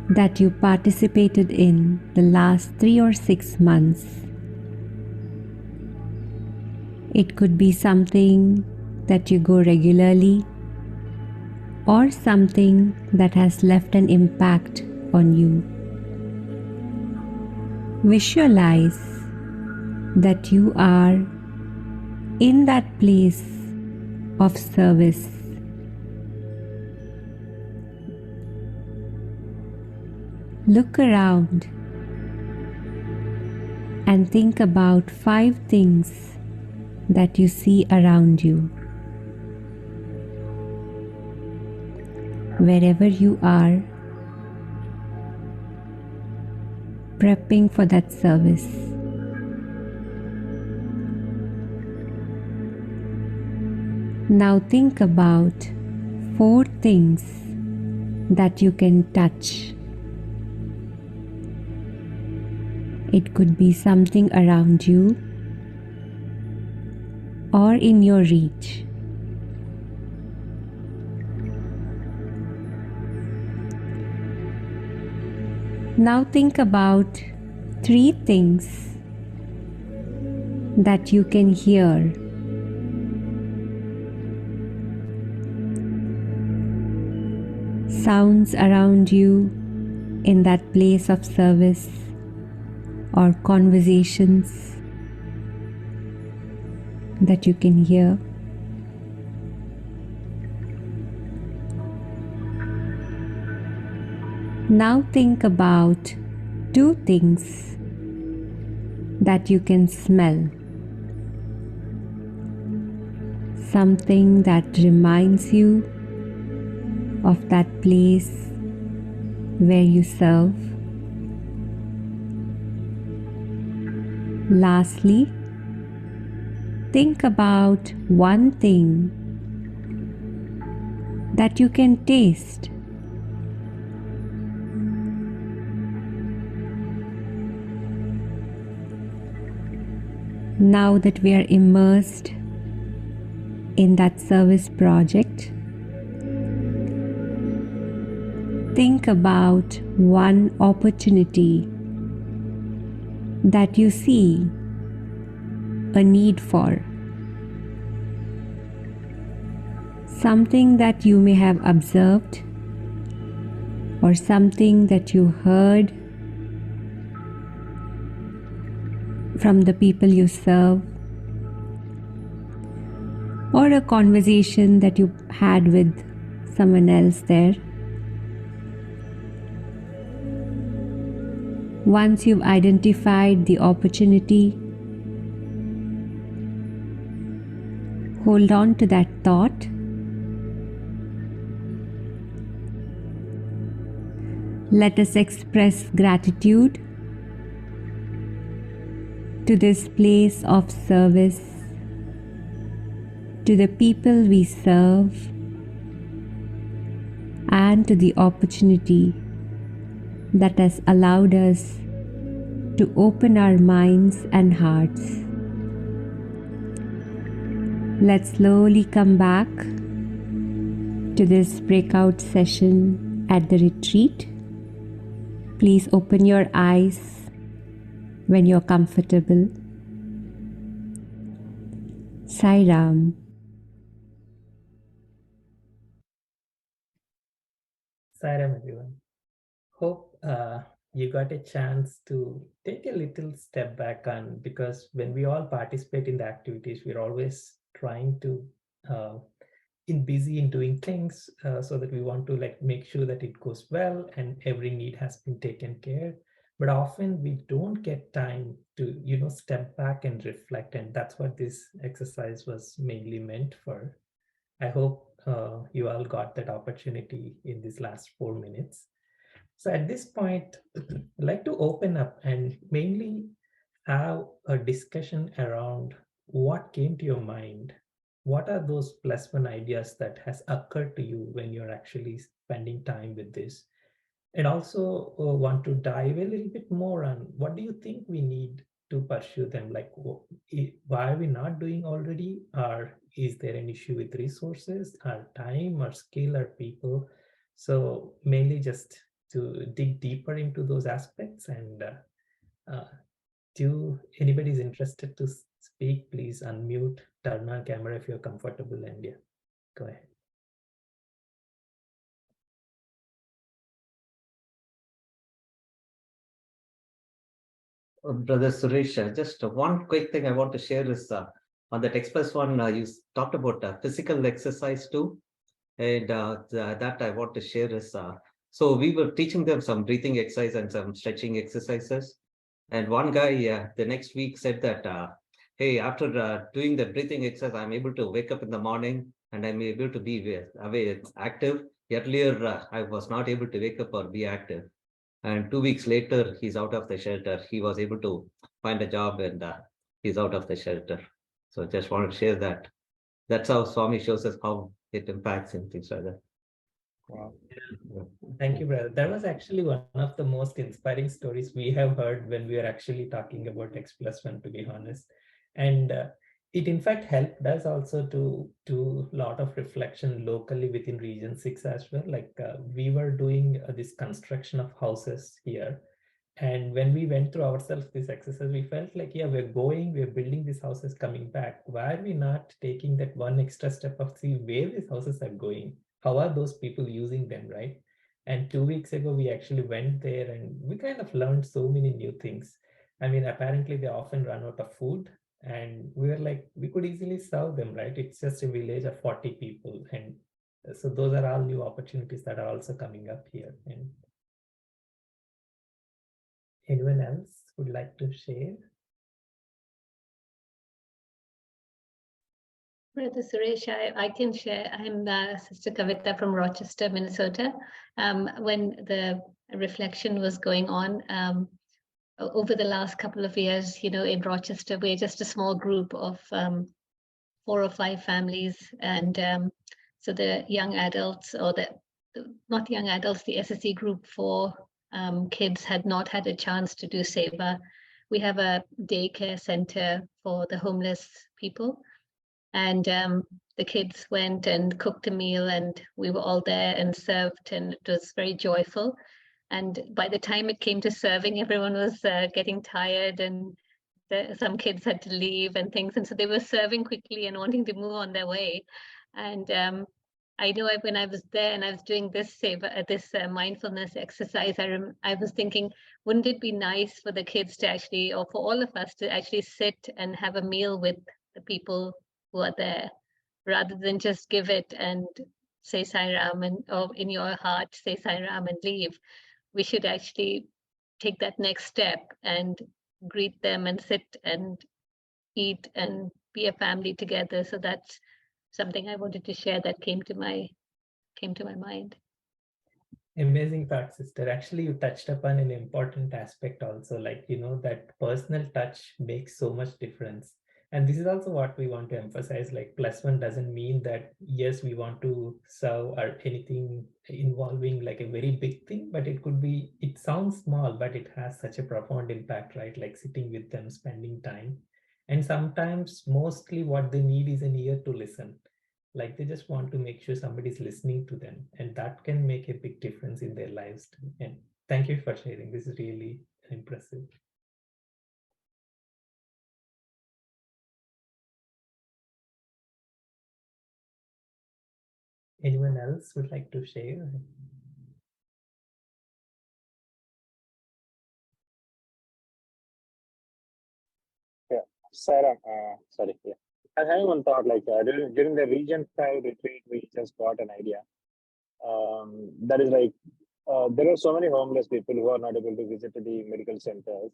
that you participated in the last 3 or 6 months. It could be something that you go regularly, or something that has left an impact on you. Visualize that you are in that place of service. Look around and think about 5 things that you see around you. Wherever you are, prepping for that service. Now think about 4 things that you can touch. It could be something around you or in your reach. Now think about 3 things that you can hear. Sounds around you in that place of service or conversations that you can hear. Now think about 2 things that you can smell. Something that reminds you of that place where you serve. Lastly, think about 1 thing that you can taste. Now that we are immersed in that service project, think about 1 opportunity that you see a need for. Something that you may have observed or something that you heard from the people you serve, or a conversation that you had with someone else there. Once you've identified the opportunity, hold on to that thought. Let us express gratitude to this place of service, to the people we serve, and to the opportunity that has allowed us to open our minds and hearts. Let's slowly come back to this breakout session at the retreat. Please open your eyes when you're comfortable. Sai Ram. Sairam, everyone. Hope you got a chance to take a little step back on, because when we all participate in the activities, we're always trying to busy in doing things so that we want to make sure that it goes well and every need has been taken care. But often we don't get time to step back and reflect, and that's what this exercise was mainly meant for. I hope you all got that opportunity in these last 4 minutes. So at this point, I'd like to open up and mainly have a discussion around what came to your mind. What are those +1 ideas that has occurred to you when you're actually spending time with this? And also want to dive a little bit more on what do you think we need to pursue them? Like, why are we not doing already? Or is there an issue with resources, or time, or skill, or people? So mainly just to dig deeper into those aspects. And do anybody's interested to speak, please unmute, turn on camera if you're comfortable, and yeah, go ahead. Brother Suresh, just one quick thing I want to share is on that Express one, you talked about physical exercise too. And that I want to share is, so we were teaching them some breathing exercise and some stretching exercises. And one guy the next week said that, hey, after doing the breathing exercise, I'm able to wake up in the morning and I'm able to be active. Earlier, I was not able to wake up or be active. And 2 weeks later, he's out of the shelter. He was able to find a job and he's out of the shelter. So just wanted to share that. That's how Swami shows us how it impacts and things like that. Wow. Thank you, brother. That was actually one of the most inspiring stories we have heard when we are actually talking about X+1, to be honest. And it in fact helped us also to do a lot of reflection locally within Region 6 as well. Like we were doing this construction of houses here. And when we went through ourselves this exercise, we felt like, yeah, we're building these houses, coming back. Why are we not taking that one extra step of see where these houses are going? How are those people using them, right? And 2 weeks ago, we actually went there and we kind of learned so many new things. I mean, apparently they often run out of food, and we were like, we could easily serve them, right? It's just a village of 40 people. And so those are all new opportunities that are also coming up here. And anyone else would like to share? Brother Suresh, I can share. I'm Sister Kavita from Rochester, Minnesota. When the reflection was going on, over the last couple of years, in Rochester, we're just a small group of 4 or 5 families. And so the young adults, or not young adults, the SSE group for kids had not had a chance to do seva. We have a daycare center for the homeless people. And the kids went and cooked a meal, and we were all there and served, and it was very joyful. And by the time it came to serving, everyone was getting tired, and some kids had to leave and things. And so they were serving quickly and wanting to move on their way. And I know when I was there and I was doing this mindfulness exercise, I was thinking, wouldn't it be nice for the kids to actually, or for all of us to actually sit and have a meal with the people who are there, rather than just give it and say Sai Ram, or in your heart say Sai Ram and leave. We should actually take that next step and greet them and sit and eat and be a family together. So that's something I wanted to share that came to my mind. Amazing thought, sister. Actually, you touched upon an important aspect also, like, that personal touch makes so much difference. And this is also what we want to emphasize, like +1 doesn't mean that, yes, we want to serve or anything involving like a very big thing, but it sounds small, but it has such a profound impact, right? Like sitting with them, spending time. And sometimes mostly what they need is an ear to listen. Like they just want to make sure somebody's listening to them, and that can make a big difference in their lives too. And thank you for sharing. This is really impressive. Anyone else would like to share? Yeah, Sarah, sorry. Yeah, I have one thought. Like during the Region 5 retreat, we just got an idea. That is like there are so many homeless people who are not able to visit the medical centers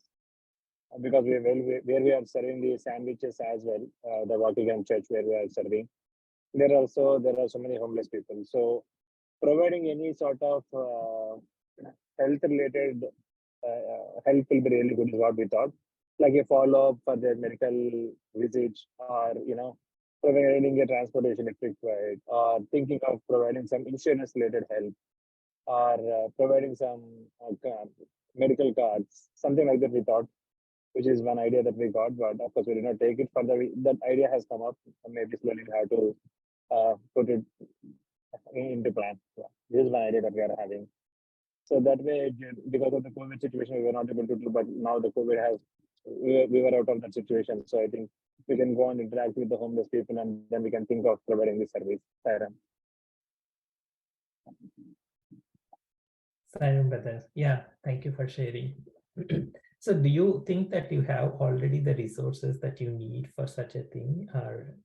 because where we are serving the sandwiches as well, the Waukegan Church where we are serving. There are so many homeless people. So providing any sort of health related help will be really good is what we thought, like a follow up for their medical visits, or providing a transportation if required, or thinking of providing some insurance related help, or providing some medical cards, something like that we thought, which is one idea that we got, but of course we did not take it further. That idea has come up, maybe slowly we have to put it into plan. Yeah. This is one idea that we are having. So that way, because of the COVID situation, we were not able to do, but now the COVID has, we were out of that situation. So I think we can go and interact with the homeless people, and then we can think of providing this service. Sairam. Sairam brothers. Yeah, thank you for sharing. So do you think that you have already the resources that you need for such a thing, or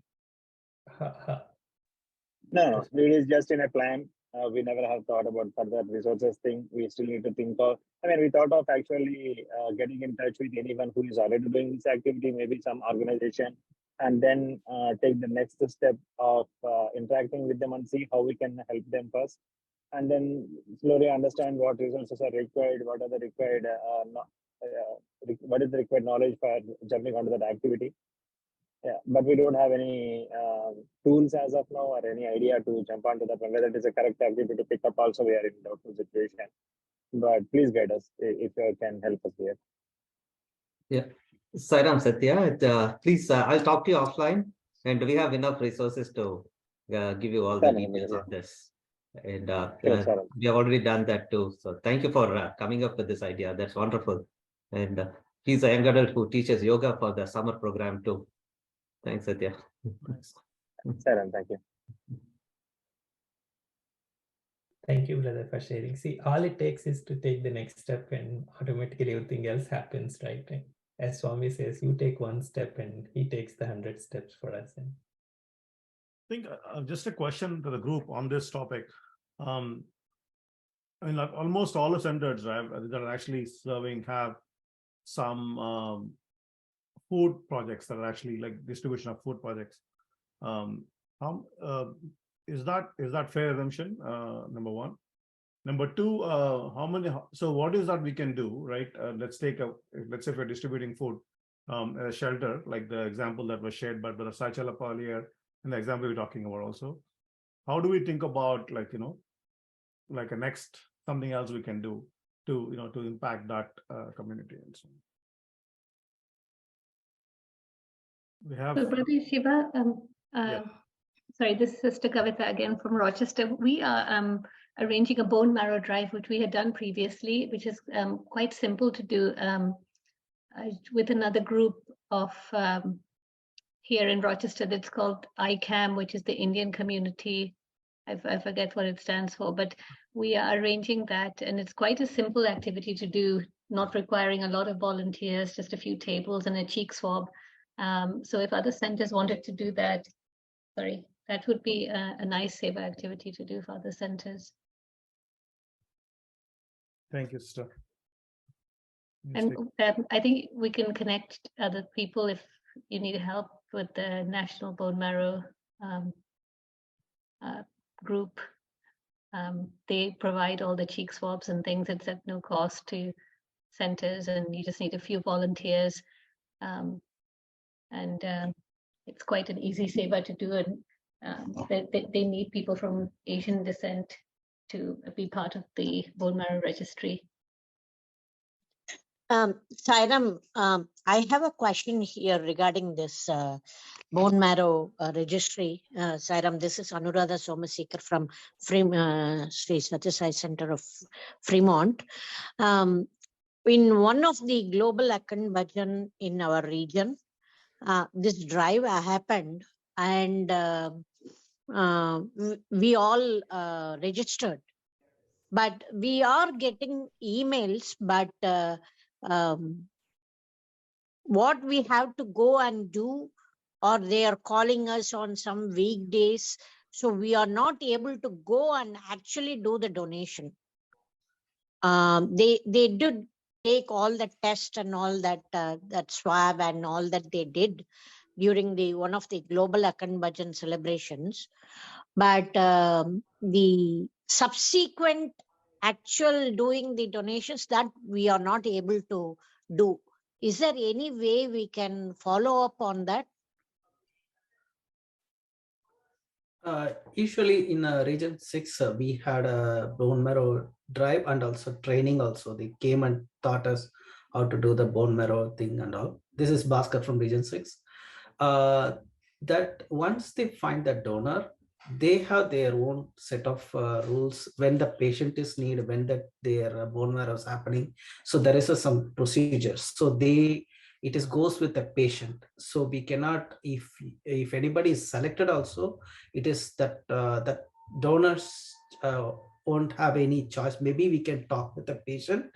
No, it is just in a plan. We never have thought about further resources thing. We still need to think of, we thought of actually getting in touch with anyone who is already doing this activity, maybe some organization, and then take the next step of interacting with them and see how we can help them first. And then slowly understand what resources are required, what are the required, what is the required knowledge for jumping onto that activity. Yeah, but we don't have any tools as of now, or any idea to jump onto that one. Whether it is a correct activity to pick up, also we are in doubtful situation. But please guide us if you can help us here. Yeah, Sairam, Satya, please, I'll talk to you offline, and we have enough resources to give you all the details on this. And we have already done that too. So thank you for coming up with this idea. That's wonderful. And he's a young adult who teaches yoga for the summer program too. Thanks, Satya. Sairam, thank you. Thank you, brother, for sharing. See, all it takes is to take the next step, and automatically everything else happens, right? as Swami says, you take one step and he takes the 100 steps for us. And I think just a question to the group on this topic. I mean, like almost all the centers, right, that are actually serving have some food projects that are actually like distribution of food projects. How is that fair assumption? Number one. Number two, how many? So what is that we can do, right? Let's say if we're distributing food, a shelter, like the example that was shared by Brother Saichalapa earlier, and the example we're talking about also. How do we think about like a next something else we can do to to impact that community and so on? We have. So, Brother Shiva, Yeah. sorry, this is Sister Kavita again from Rochester. We are arranging a bone marrow drive, which we had done previously, which is quite simple to do with another group of here in Rochester that's called ICAM, which is the Indian Community. I forget what it stands for, but we are arranging that, and it's quite a simple activity to do, not requiring a lot of volunteers, just a few tables and a cheek swab. So if other centers wanted to do that, sorry, that would be a nice Seva activity to do for other centers. Thank you, sister. And I think we can connect other people if you need help with the National Bone Marrow group. They provide all the cheek swabs and things. It's at no cost to centers, and you just need a few volunteers. It's quite an easy Seva to do, and they need people from Asian descent to be part of the bone marrow registry. Sairam, I have a question here regarding this bone marrow registry. Sairam, this is Anuradha Somasekar from Sri Sathya Sai Center of Fremont. In one of the global Akan Bhajan in our region, this drive happened, and we all registered. But we are getting emails, but what we have to go and do, or they are calling us on some weekdays, so we are not able to go and actually do the donation. They did take all the tests and all that that swab and all that they did during one of the global Akan Bhajan celebrations, but the subsequent actual doing the donations, that we are not able to do. Is there any way we can follow up on that? Usually in region 6, we had a bone marrow drive and also training also. They came and taught us how to do the bone marrow thing and all. This is Bhaskar from region 6. That once they find the donor, they have their own set of rules when the patient is needed, when their bone marrow is happening. So there is some procedures. So it goes with the patient. So we cannot, if anybody is selected also, it is that that donors won't have any choice. Maybe we can talk with the patient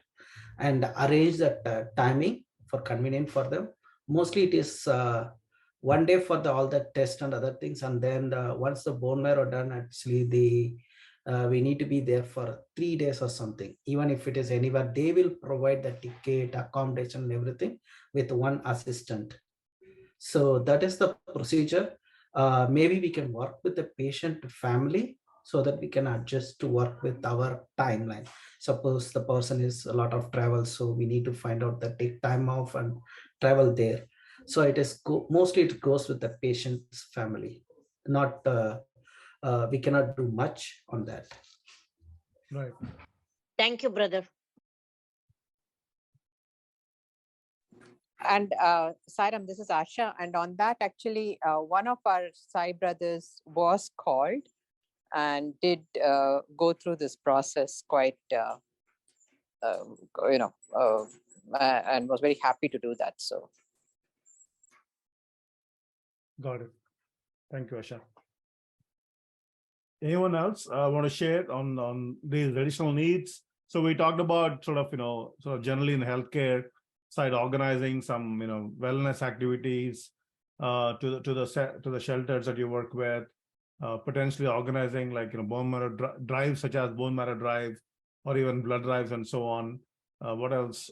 and arrange that timing for convenient for them. Mostly it is one day for all the tests and other things, and then once the bone marrow done, actually we need to be there for 3 days or something. Even if it is anywhere, they will provide the ticket, accommodation, and everything with one assistant. So that is the procedure. Maybe we can work with the patient family so that we can adjust to work with our timeline. Suppose the person is a lot of travel, so we need to find out that take time off and travel there. So it is mostly it goes with the patient's family. Not we cannot do much on that. Right. Thank you, brother. And Sairam, this is Asha. And on that, actually, one of our Sai brothers was called and did go through this process quite, and was very happy to do that. So. Got it. Thank you, Asha. Anyone else want to share on these additional needs? So we talked about sort of generally in healthcare, side organizing some, wellness activities to the shelters that you work with, potentially organizing like, bone marrow drives such as bone marrow drive or even blood drives and so on. What else?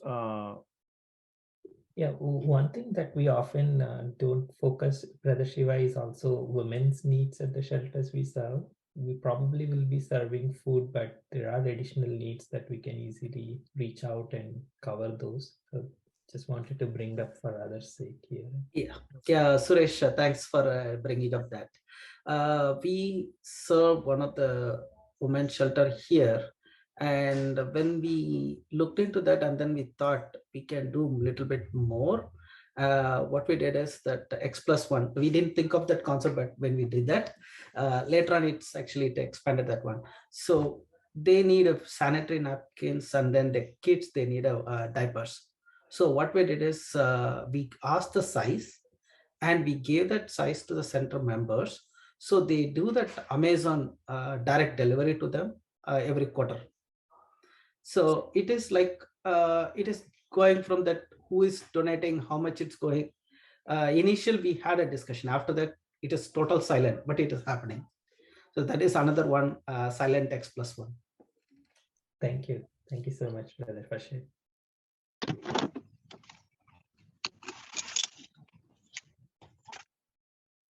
Yeah, one thing that we often don't focus, Brother Shiva, is also women's needs at the shelters we serve. We probably will be serving food, but there are additional needs that we can easily reach out and cover those. So just wanted to bring up for others' sake here. Yeah, Suresh, thanks for bringing up that. We serve one of the women's shelter here. And when we looked into that, and then we thought we can do a little bit more. What we did is that X+1, we didn't think of that concept, but when we did that, later on, it expanded that one. So they need a sanitary napkins, and then the kids, they need diapers. So what we did is we asked the size, and we gave that size to the center members. So they do that Amazon direct delivery to them every quarter. So it is like, it is going from that who is donating, how much it's going. Initially, we had a discussion. After that, it is total silent, but it is happening. So that is another one, silent X+1. Thank you. Thank you so much, Brother Fashid.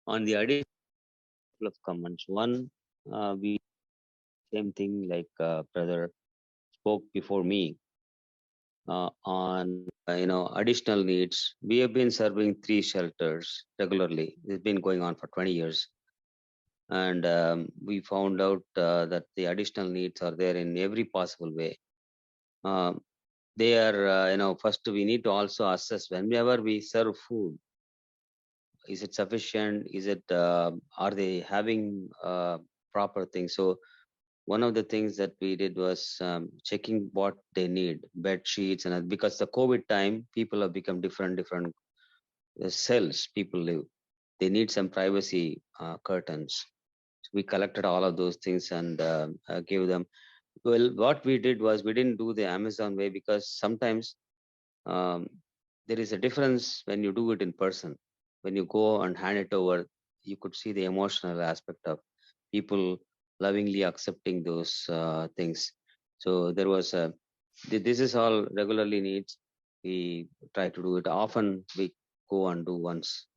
On the additional of comments, one, we same thing like brother spoke before me on additional needs. We have been serving 3 shelters regularly. It's been going on for 20 years, and we found out that the additional needs are there in every possible way. They are, first we need to also assess whenever we serve food. Is it sufficient? Is it, are they having proper things? So one of the things that we did was checking what they need, bed sheets, and because the COVID time, people have become different cells people live. They need some privacy curtains. So we collected all of those things and gave them. Well, what we did was we didn't do the Amazon way because sometimes there is a difference when you do it in person. When you go and hand it over, you could see the emotional aspect of people lovingly accepting those things. So there was this is all regularly needs. We try to do it. Often we go and do once.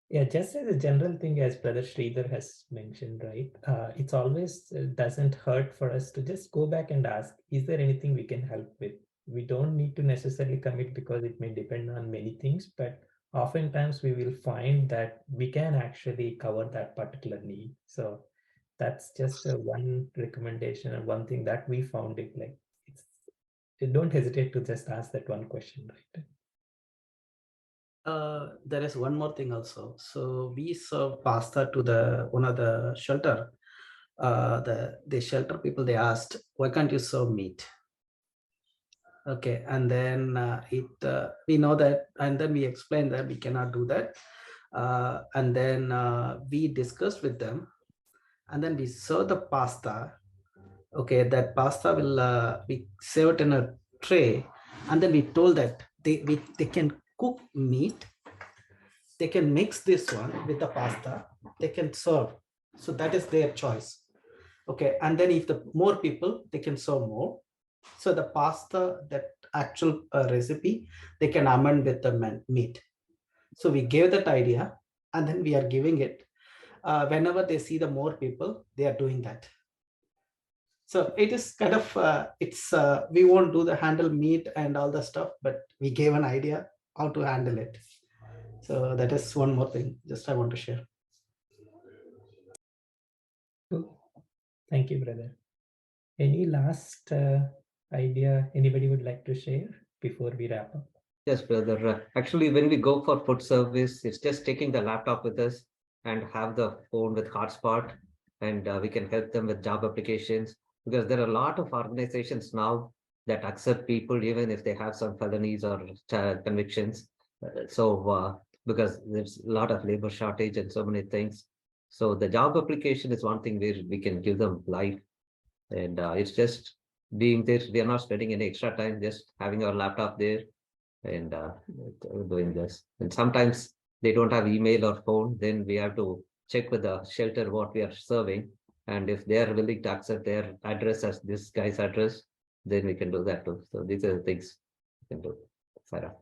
Yeah, just as a general thing, as Brother Sridhar has mentioned, right? It's always doesn't hurt for us to just go back and ask, is there anything we can help with? We don't need to necessarily commit because it may depend on many things, but oftentimes we will find that we can actually cover that particular need. So that's just one recommendation and one thing that we found it like, don't hesitate to just ask that one question, right? There is one more thing also. So we serve pasta to one of the shelter. The shelter people, they asked, why can't you serve meat? Okay, and then we know that, and then we explained that we cannot do that. And then we discussed with them, and then we serve the pasta. Okay, that pasta will we serve it in a tray, and then we told that they can cook meat, they can mix this one with the pasta, they can serve. So that is their choice. Okay, and then if the more people, they can serve more. So the pasta, that actual recipe, they can amend with the meat. So we gave that idea, and then we are giving it. Whenever they see the more people, they are doing that. So it is kind of, we won't do the handle meat and all the stuff, but we gave an idea how to handle it. So that is one more thing just I want to share. Cool. Thank you, brother. Any last idea anybody would like to share before we wrap up? Yes, brother. Actually, when we go for food service, it's just taking the laptop with us and have the phone with hotspot, and we can help them with job applications, because there are a lot of organizations now that accept people even if they have some felonies or convictions. Because there's a lot of labor shortage and so many things. So the job application is one thing where we can give them life, and it's just being there. We are not spending any extra time, just having our laptop there and doing this. And sometimes they don't have email or phone, then we have to check with the shelter what we are serving. And if they are willing to accept their address as this guy's address, then we can do that too. So these are the things we can do. Sarah.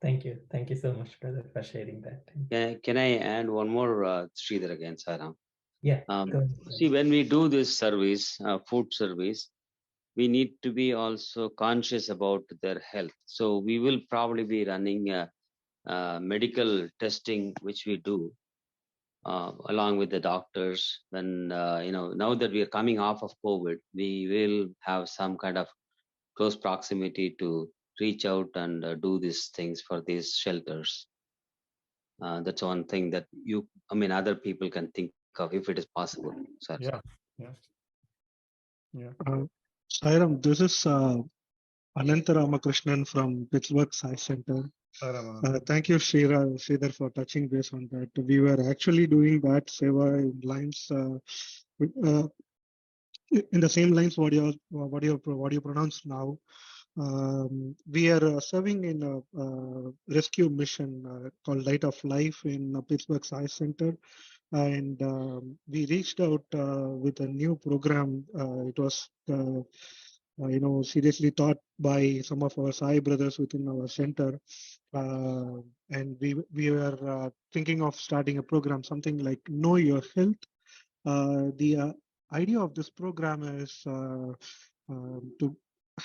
Thank you. Thank you so much, brother, for sharing that. Can I add one more, Sridhar again, Sarah? Yeah. See, when we do this service, food service, we need to be also conscious about their health. So we will probably be running medical testing, which we do along with the doctors. When now that we are coming off of COVID, we will have some kind of close proximity to reach out and do these things for these shelters. That's one thing that other people can think of if it is possible. Sorry. Yeah. Sairam, this is Ananta Ramakrishnan from Pittsburgh Science Center. Thank you, Sridhar, for touching base on that. We were actually doing that seva in lines, in the same lines what you pronounced now. We are serving in a rescue mission called Light of Life in Pittsburgh Science Center. And we reached out with a new program. It was seriously thought by some of our Sai brothers within our center. And we were thinking of starting a program, something like Know Your Health. The idea of this program is to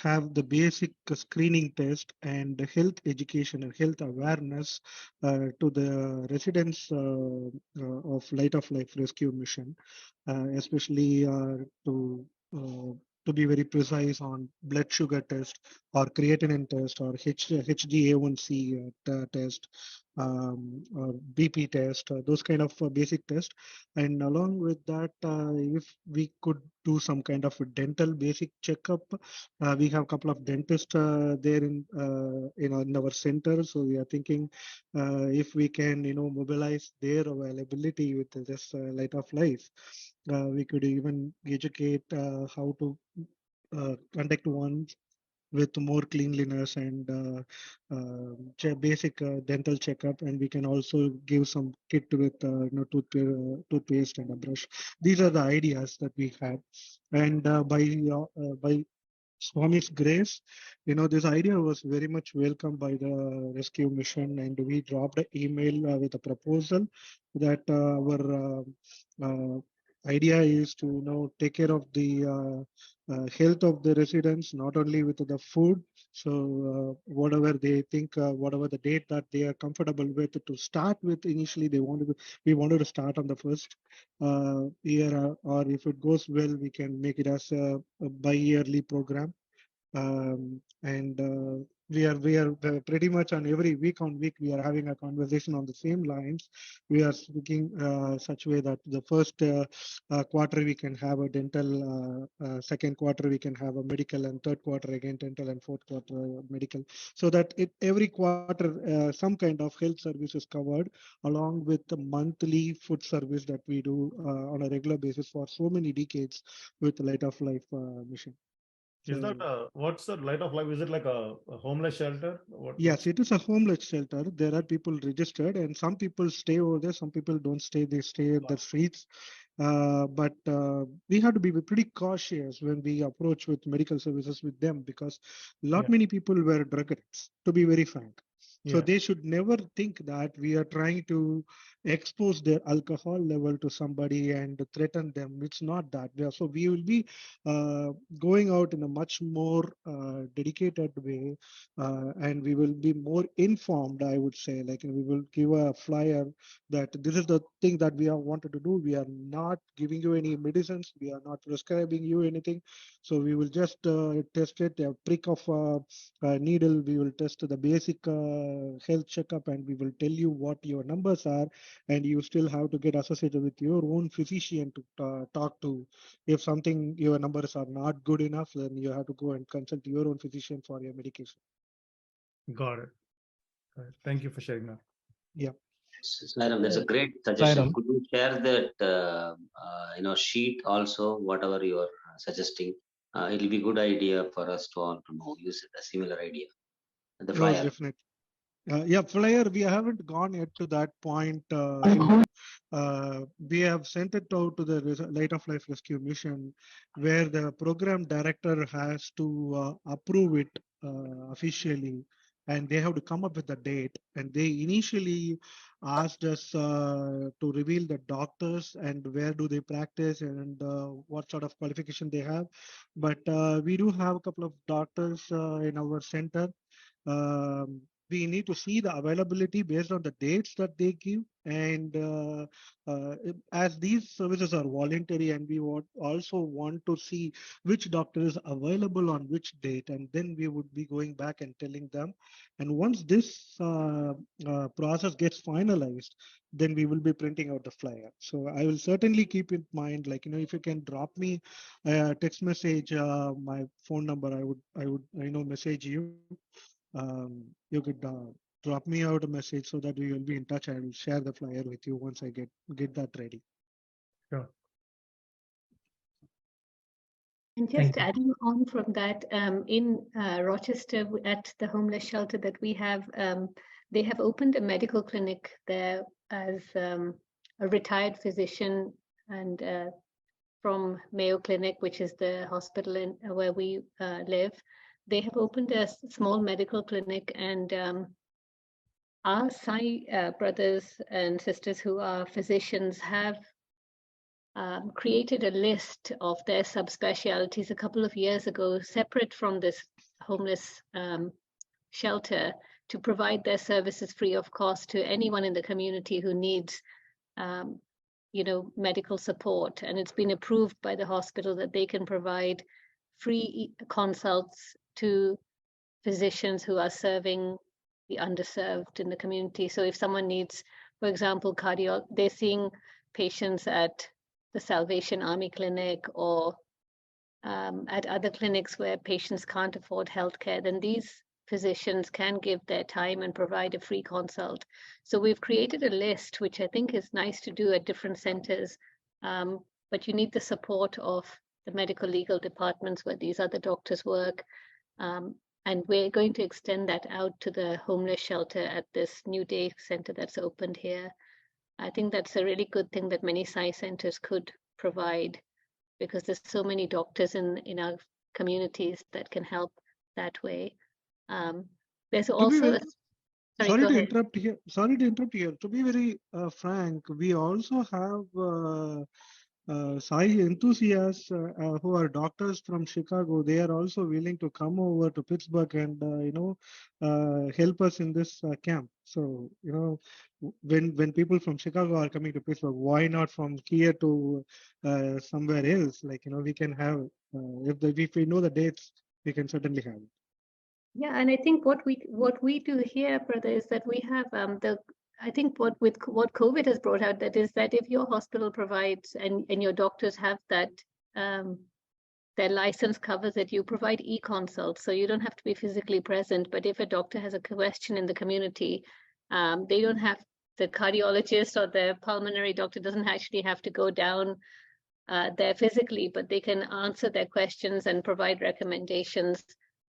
have the basic screening test and the health education and health awareness to the residents of Light of Life Rescue Mission, especially to be very precise on blood sugar test or creatinine test or HbA1c test, or BP test, those kind of basic tests. And along with that, if we could do some kind of a dental basic checkup, we have a couple of dentists there in our center. So we are thinking if we can mobilize their availability with this Light of Life, we could even educate how to conduct one with more cleanliness and basic dental checkup, and we can also give some kit with toothpaste and a brush. These are the ideas that we had, and by Swami's grace, this idea was very much welcomed by the rescue mission, and we dropped an email with a proposal that our idea is to take care of the health of the residents, not only with the food. So whatever they think, whatever the date that they are comfortable with to start with, initially we wanted to start on the first year, or if it goes well, we can make it as a bi-yearly program. And we are pretty much on every week we are having a conversation on the same lines. We are speaking such way that the first quarter we can have a dental, second quarter we can have a medical, and third quarter again dental, and fourth quarter medical, so that every quarter some kind of health service is covered, along with the monthly food service that we do on a regular basis for so many decades with the Light of Life mission. Is that what's the Light of Life? Is it like a homeless shelter? Yes, it is a homeless shelter. There are people registered, and some people stay over there. Some people don't stay; they stay at the streets. But we have to be pretty cautious when we approach with medical services with them, because many people were drug addicts, to be very frank. So they should never think that we are trying to expose their alcohol level to somebody and threaten them. It's not that. So we will be going out in a much more dedicated way, and we will be more informed, I would say. Like, we will give a flyer that this is the thing that we have wanted to do. We are not giving you any medicines. We are not prescribing you anything. So we will just test it, a prick of a needle. We will test the basic health checkup, and we will tell you what your numbers are, and you still have to get associated with your own physician to talk to. If something, your numbers are not good enough, then you have to go and consult your own physician for your medication. Got it. Thank you for sharing that. Yeah. Sairam, that's a great suggestion. Could you share that sheet also, whatever you are suggesting? it'll be a good idea for us to all to know, use a similar idea. The Oh, flyer. definitely. Yeah, flyer, we haven't gone yet to that point. We have sent it out to the Light of Life Rescue Mission, where the program director has to approve it officially, and they have to come up with a date. And they initially asked us to reveal the doctors and where do they practice and what sort of qualification they have. But we do have a couple of doctors in our center. We need to see the availability based on the dates that they give, and as these services are voluntary, and we also want to see which doctor is available on which date, and then we would be going back and telling them. And once this process gets finalized, then we will be printing out the flyer. So I will certainly keep in mind, like, if you can drop me a text message, my phone number, I would message you. You could drop me out a message so that we will be in touch. I will share the flyer with you once I get that ready. Sure. And just adding on from that, in Rochester at the homeless shelter that we have, they have opened a medical clinic there as a retired physician and from Mayo Clinic, which is the hospital where we live. They have opened a small medical clinic, and our Sai brothers and sisters who are physicians have created a list of their subspecialties a couple of years ago, separate from this homeless shelter, to provide their services free of cost to anyone in the community who needs medical support. And it's been approved by the hospital that they can provide free consults to physicians who are serving the underserved in the community. So if someone needs, for example, they're seeing patients at the Salvation Army Clinic or at other clinics where patients can't afford healthcare, then these physicians can give their time and provide a free consult. So we've created a list, which I think is nice to do at different centers, but you need the support of the medical legal departments where these other doctors work. And we're going to extend that out to the homeless shelter at this new day center that's opened here. I think that's a really good thing that many Sai centers could provide, because there's so many doctors in our communities that can help that way. There's also Sorry to interrupt here. To be very frank, we also have Sai enthusiasts who are doctors from Chicago. They are also willing to come over to Pittsburgh and help us in this camp. So when people from Chicago are coming to Pittsburgh, why not from here to somewhere else? Like we can have if we know the dates, we can certainly have it. Yeah, and I think what we do here, brother, is that we have I think what COVID has brought out, that is that if your hospital provides and your doctors have that, their license covers it, you provide e-consults, so you don't have to be physically present. But if a doctor has a question in the community, they don't have, the cardiologist or the pulmonary doctor doesn't actually have to go down there physically, but they can answer their questions and provide recommendations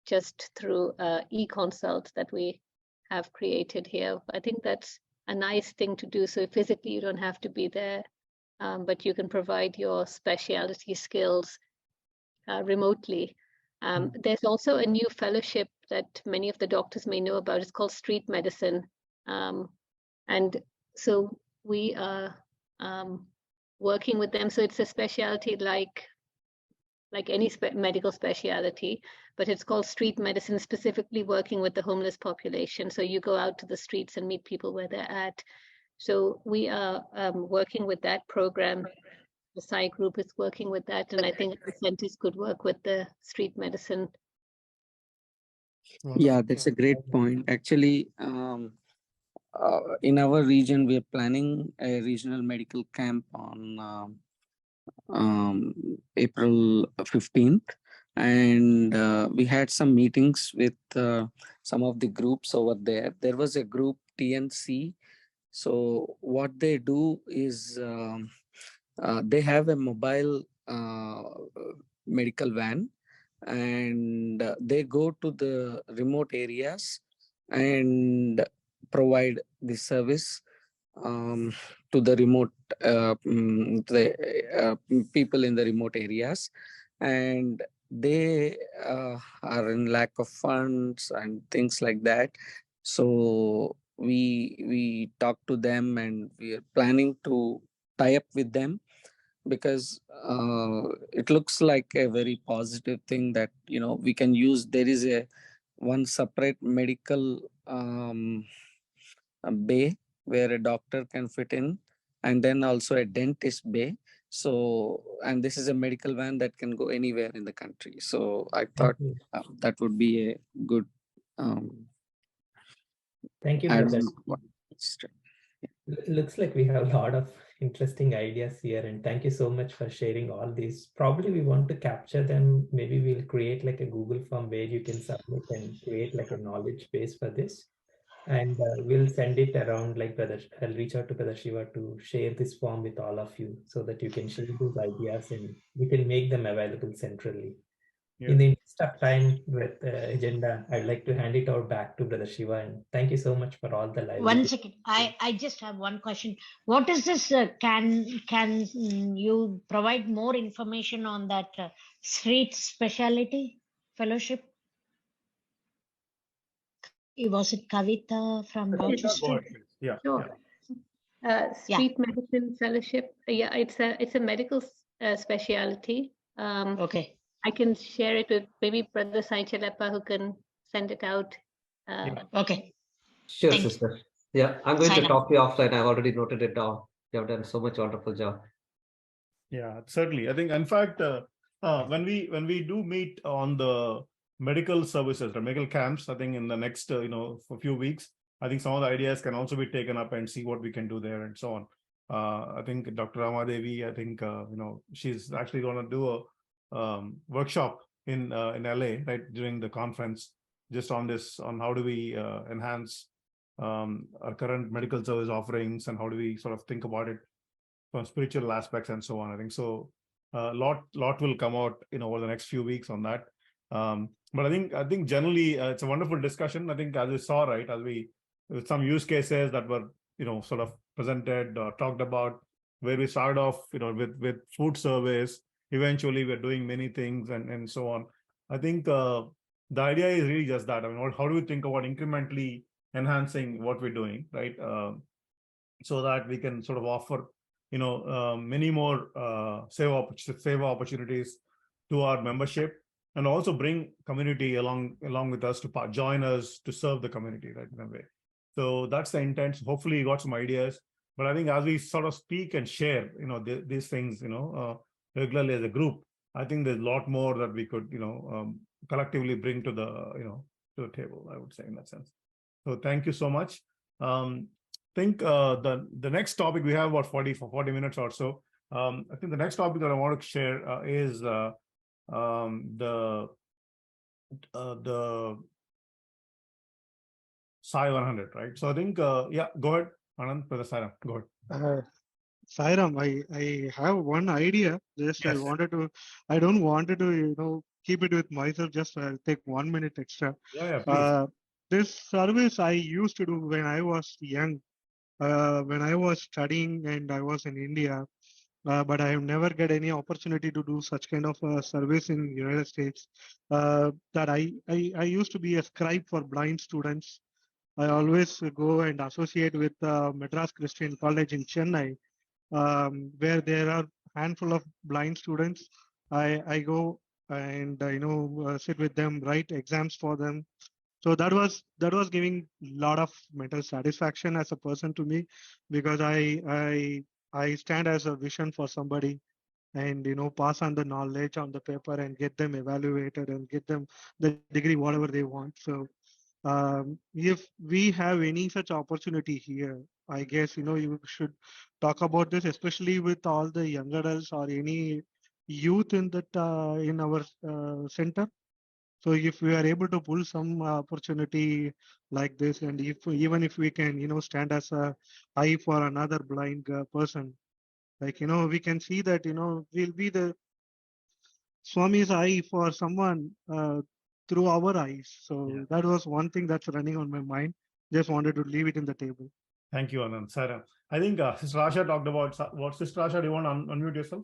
just through e-consult that we have created here. I think that's a nice thing to do. So physically you don't have to be there, but you can provide your specialty skills remotely. There's also a new fellowship that many of the doctors may know about. It's called street medicine. And so we are working with them. So it's a specialty like any medical specialty, but it's called street medicine, specifically working with the homeless population. So you go out to the streets and meet people where they're at. So we are working with that program. The Sai group is working with that, and I think the centers could work with the street medicine. Yeah, that's a great point. Actually, in our region, we are planning a regional medical camp on April 15th. And we had some meetings with some of the groups over there. There was a group, TNC. So what they do is they have a mobile medical van. and they go to the remote areas and provide the service to the remote people in the remote areas, and they are in lack of funds and things like that. So we talk to them, and we are planning to tie up with them, because it looks like a very positive thing that we can use. There is a one separate medical bay where a doctor can fit in, and then also a dentist bay. So, and this is a medical van that can go anywhere in the country. So I thought that would be a good Thank you, add brother. on. Looks like we have a lot of interesting ideas here, and thank you so much for sharing all these. Probably we want to capture them. Maybe we'll create like a Google form where you can submit and create like a knowledge base for this. And we'll send it around, like brother, I'll reach out to Brother Shiva to share this form with all of you so that you can share those ideas and we can make them available centrally. Yeah. In the interest of time with agenda, I'd like to hand it over back to Brother Shiva, and thank you so much for all the live. One second, I just have one question. What is this? Can you provide more information on that street specialty fellowship? Was it Kavita from Rochester? Yeah. Sure. Street medicine fellowship. Yeah, it's a medical specialty. Okay. I can share it with maybe Brother Sai Chalepa, who can send it out. Okay. Sure, Thank sister. Yeah, I'm going to Sign talk to you offline. I've already noted it down. You have done so much wonderful job. Yeah, certainly. I think, in fact, when we do meet on the medical services or medical camps, I think in the next for a few weeks, I think some of the ideas can also be taken up and see what we can do there and so on. I think Dr. Ramadevi, I think she's actually going to do a workshop in LA right during the conference, just on this, on how do we enhance our current medical service offerings, and how do we sort of think about it from spiritual aspects and so on. I think so. Lot will come out over the next few weeks on that. But I think generally it's a wonderful discussion. I think, as we saw, right, as we with some use cases that were sort of presented or talked about, where we started off with food service. Eventually we're doing many things and so on. I think the idea is really just that. I mean, how do we think about incrementally enhancing what we're doing, right? So that we can sort of offer many more save opportunities to our membership, and also bring community along with us to join us to serve the community, right, in a way. So that's the intent. Hopefully you got some ideas, but I think as we sort of speak and share these things regularly as a group, I think there's a lot more that we could collectively bring to the to the table, I would say, in that sense. So thank you so much. Think the next topic, we have about 40 minutes or so. I think the next topic that I want to share is the Sai 100, right? So I think yeah, go ahead, Anand, for the Sai. Go ahead. Sairam, I have one idea. Just Yes. I don't wanted to keep it with myself. Just I'll take 1 minute extra. Yeah, please. This service I used to do when I was young. When I was studying and I was in India, but I have never get any opportunity to do such kind of service in United States. That I used to be a scribe for blind students. I always go and associate with Madras Christian College in Chennai, where there are handful of blind students. I go and sit with them, write exams for them. So that was giving a lot of mental satisfaction as a person to me, because I stand as a vision for somebody, and pass on the knowledge on the paper and get them evaluated and get them the degree whatever they want. So if we have any such opportunity here, I guess you should talk about this, especially with all the young adults or any youth in that in our center. So if we are able to pull some opportunity like this, and even if we can, stand as a eye for another blind person, like, we can see that, we'll be the Swami's eye for someone through our eyes. So Yeah. that was one thing that's running on my mind. Just wanted to leave it in the table. Thank you, Anand. Sarah, I think Sister Asha talked about what. Sister Asha, do you want to unmute yourself?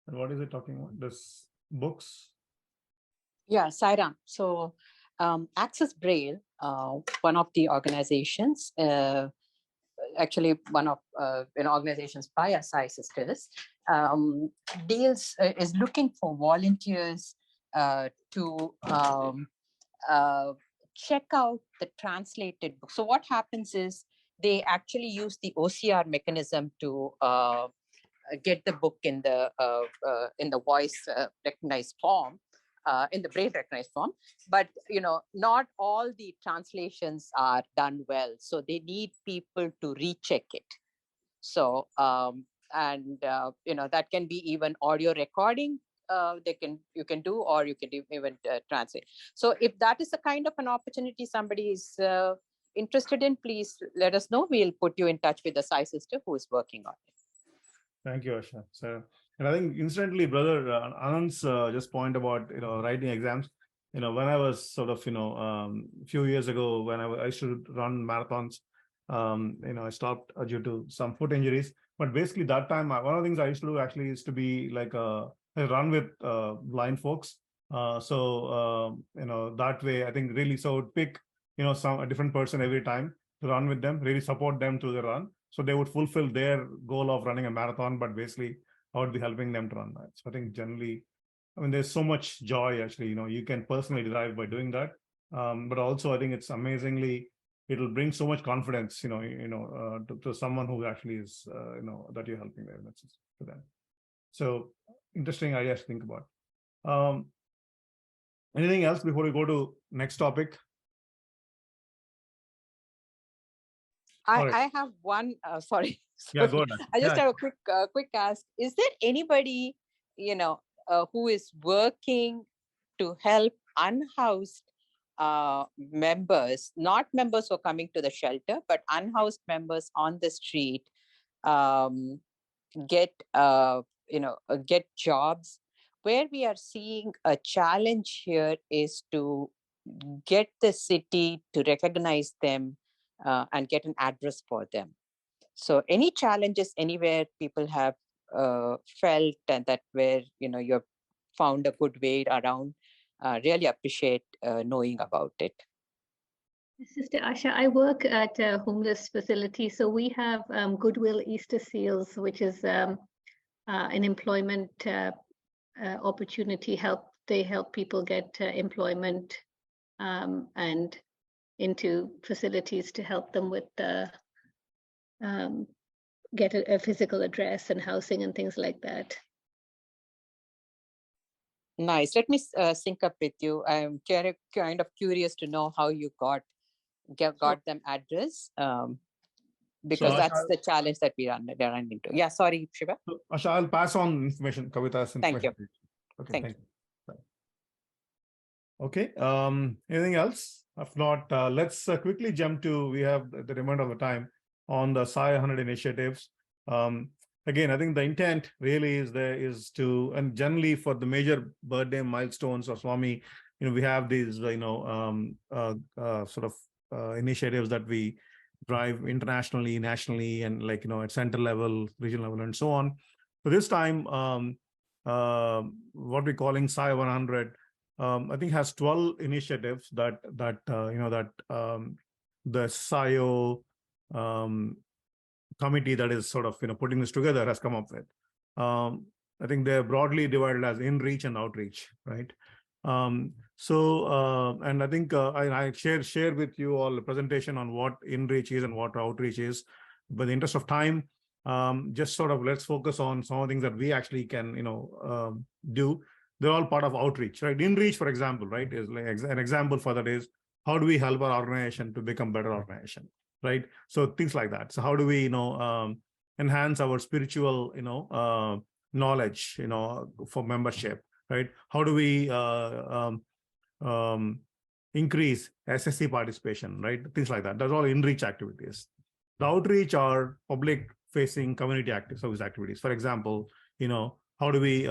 And what is it talking about? This books. Yeah, Sairam. So Access Braille, one of the organizations, actually one of organizations by our Sai sisters, is looking for volunteers to check out the translated book. So what happens is they actually use the OCR mechanism to get the book in the voice recognized form, in the braille recognized form. But not all the translations are done well, so they need people to recheck it. So that can be even audio recording. You can do, or you can even translate. So if that is the kind of an opportunity somebody is interested in, please let us know. We'll put you in touch with the Sai sister who is working on it. Thank you, Asha. So, and I think incidentally, brother Anand's just point about writing exams. When I was sort of a few years ago when I used to run marathons, I stopped due to some foot injuries. But basically, that time one of the things I used to do actually is to be like a run with blind folks. That way I think really so would pick a different person every time to run with them, really support them through the run. So they would fulfill their goal of running a marathon, but basically I would be helping them to run that. So I think generally, there's so much joy actually, you can personally derive by doing that. But also I think it's amazingly, it'll bring so much confidence, to someone who actually is, that you're helping their message to them. So interesting ideas to think about. Anything else before we go to next topic? I have one, sorry. Yeah, go ahead. I just have a quick ask. Is there anybody, who is working to help unhoused members, not members who are coming to the shelter, but unhoused members on the street, get jobs? Where we are seeing a challenge here is to get the city to recognize them and get an address for them. So any challenges anywhere people have felt and that where you've found a good way around, really appreciate knowing about it. Sister Asha, I work at a homeless facility. So we have Goodwill Easter Seals, which is an employment opportunity help. They help people get employment and into facilities to help them with get a physical address and housing and things like that. Nice. Let me sync up with you. I'm kind of curious to know how you got them address, because So, that's the challenge that we run into. Yeah, sorry, Shiva. So, Asha, I'll pass on information, Kavita's information. Thank you. Okay, Thank you. Okay. Anything else? If not, let's quickly jump to, we have the remainder of the time on the Sai 100 initiatives. Again, I think the intent really is to, and generally for the major birthday milestones of Swami, we have these, initiatives that we drive internationally, nationally, and at center level, regional level, and so on. So this time, what we're calling Sai 100, I think has 12 initiatives that the SSIO committee that is sort of putting this together has come up with. I think they're broadly divided as in-reach and outreach, right? And I think I share with you all a presentation on what in-reach is and what outreach is. But in the interest of time, just sort of let's focus on some of the things that we actually can do. They're all part of outreach, right? In-reach, for example, right, is like an example for that is how do we help our organization to become better organization, right? So things like that. So how do we enhance our spiritual knowledge for membership, right? How do we increase SSC participation, right? Things like that. That's all in-reach activities. The outreach are public-facing community service activities. For example, how do we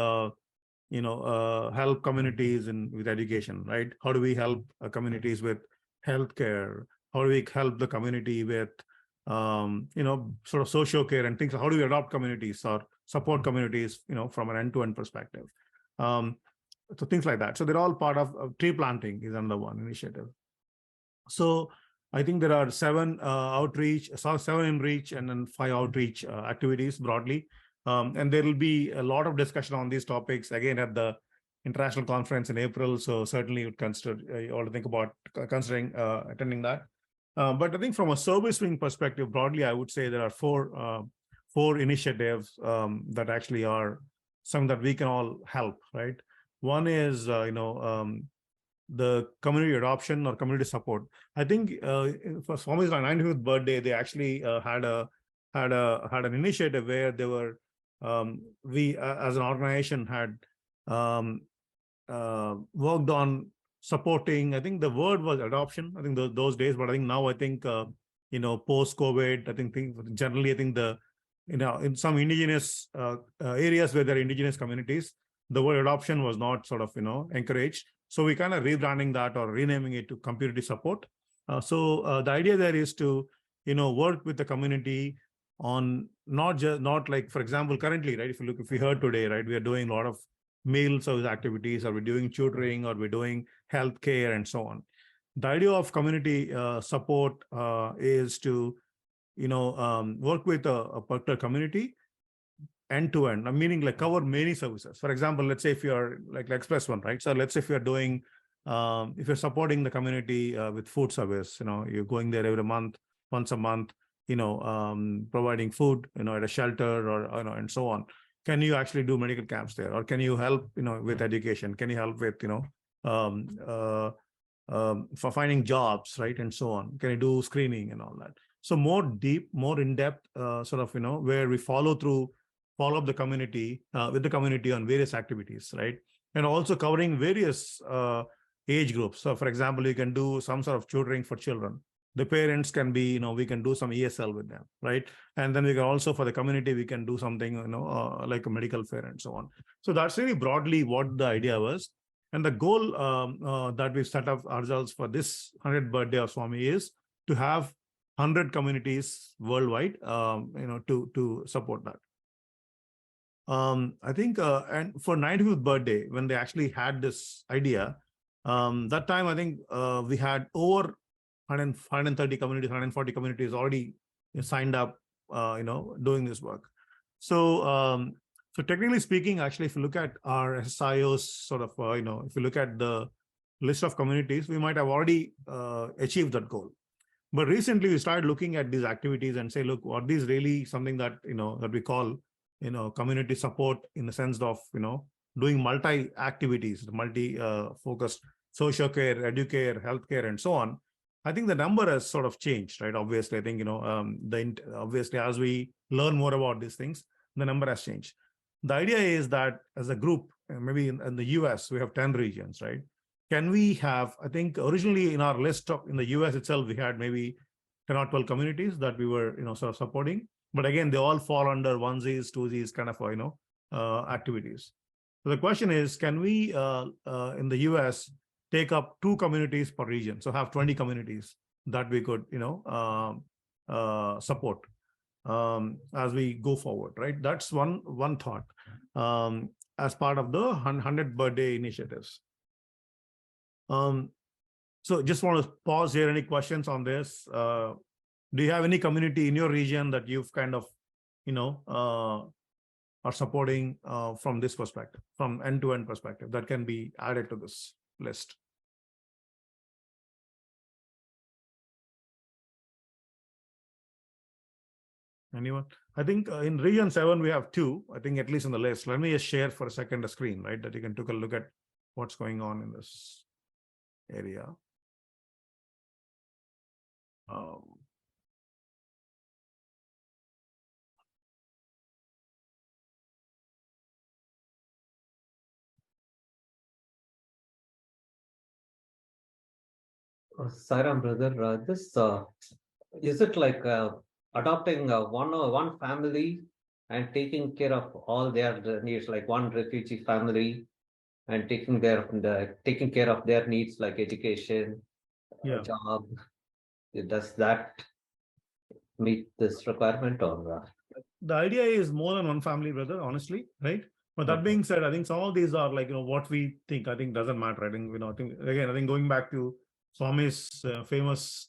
help communities with education, right? How do we help communities with healthcare? How do we help the community with, sort of social care and things? How do we adopt communities or support communities, from an end-to-end perspective? So things like that. So they're all part of tree planting is another one initiative. So I think there are 7 outreach, 7 in reach, and then 5 outreach activities broadly. And there will be a lot of discussion on these topics again at the international conference in April. So certainly you would consider, you ought to think about considering attending that. But I think from a service wing perspective, broadly, I would say there are 4 initiatives that actually are some that we can all help, right? One is, the community adoption or community support. I think for Swami's 95th birthday, they actually had an initiative where they were, we as an organization had worked on supporting. I think the word was adoption. I think those days, but I think now I think post COVID, I think generally I think in some indigenous areas where there are indigenous communities, the word adoption was not sort of encouraged. So we kind of rebranding that or renaming it to community support. So the idea there is to work with the community on not like, for example, currently, right? If we heard today, right, we are doing a lot of meal service activities, or we're doing tutoring, or we're doing healthcare and so on. The idea of community support is to work with a particular community end-to-end, meaning like cover many services. For example, let's say if you're like Express One, right? So let's say if you're doing, if you're supporting the community with food service, you're going there every month, once a month, providing food, at a shelter or, and so on. Can you actually do medical camps there? Or can you help, with education? Can you help with, for finding jobs, right? And so on. Can you do screening and all that? So more deep, more in-depth, sort of, where we follow up the community with the community on various activities, right? And also covering various age groups. So for example, you can do some sort of tutoring for children. The parents can be, we can do some ESL with them, right? And then we can also, for the community, we can do something, like a medical fair and so on. So that's really broadly what the idea was. And the goal that we've set up ourselves for this 100th birthday of Swami is to have 100 communities worldwide, to support that. I think, and for 95th birthday, when they actually had this idea, that time, I think we had over 130 communities, 140 communities already signed up, doing this work. So, so technically speaking, actually, if you look at our SSIO's sort of, if you look at the list of communities, we might have already achieved that goal. But recently we started looking at these activities and say, look, are these really something that, that we call, community support in the sense of, doing multi activities, multi-focused social care, educare, healthcare, and so on. I think the number has sort of changed, right? Obviously, I think, obviously, as we learn more about these things, the number has changed. The idea is that as a group, maybe in the US, we have 10 regions, right? Can we have, I think originally in our list in the US itself, we had maybe 10 or 12 communities that we were, sort of supporting. But again, they all fall under onesies, twosies kind of, activities. So the question is, can we, in the US, take up 2 communities per region? So have 20 communities that we could, support as we go forward, right? That's one thought as part of the 100th birthday initiatives. So just want to pause here. Any questions on this? Do you have any community in your region that you've kind of, are supporting from this perspective, from end-to-end perspective, that can be added to this list? Anyone? I think in region 7, we have 2, I think, at least in the list. Let me just share for a second the screen, right? That you can take a look at what's going on in this area. Sairam, brother, this is it like adopting one family and taking care of all their needs, like one refugee family and taking care of their needs like education, job. Does that meet this requirement or? The idea is more than one family, brother, honestly, right? But that being said, I think some of these are like, what we think, I think doesn't matter. I think, I think going back to Swami's famous,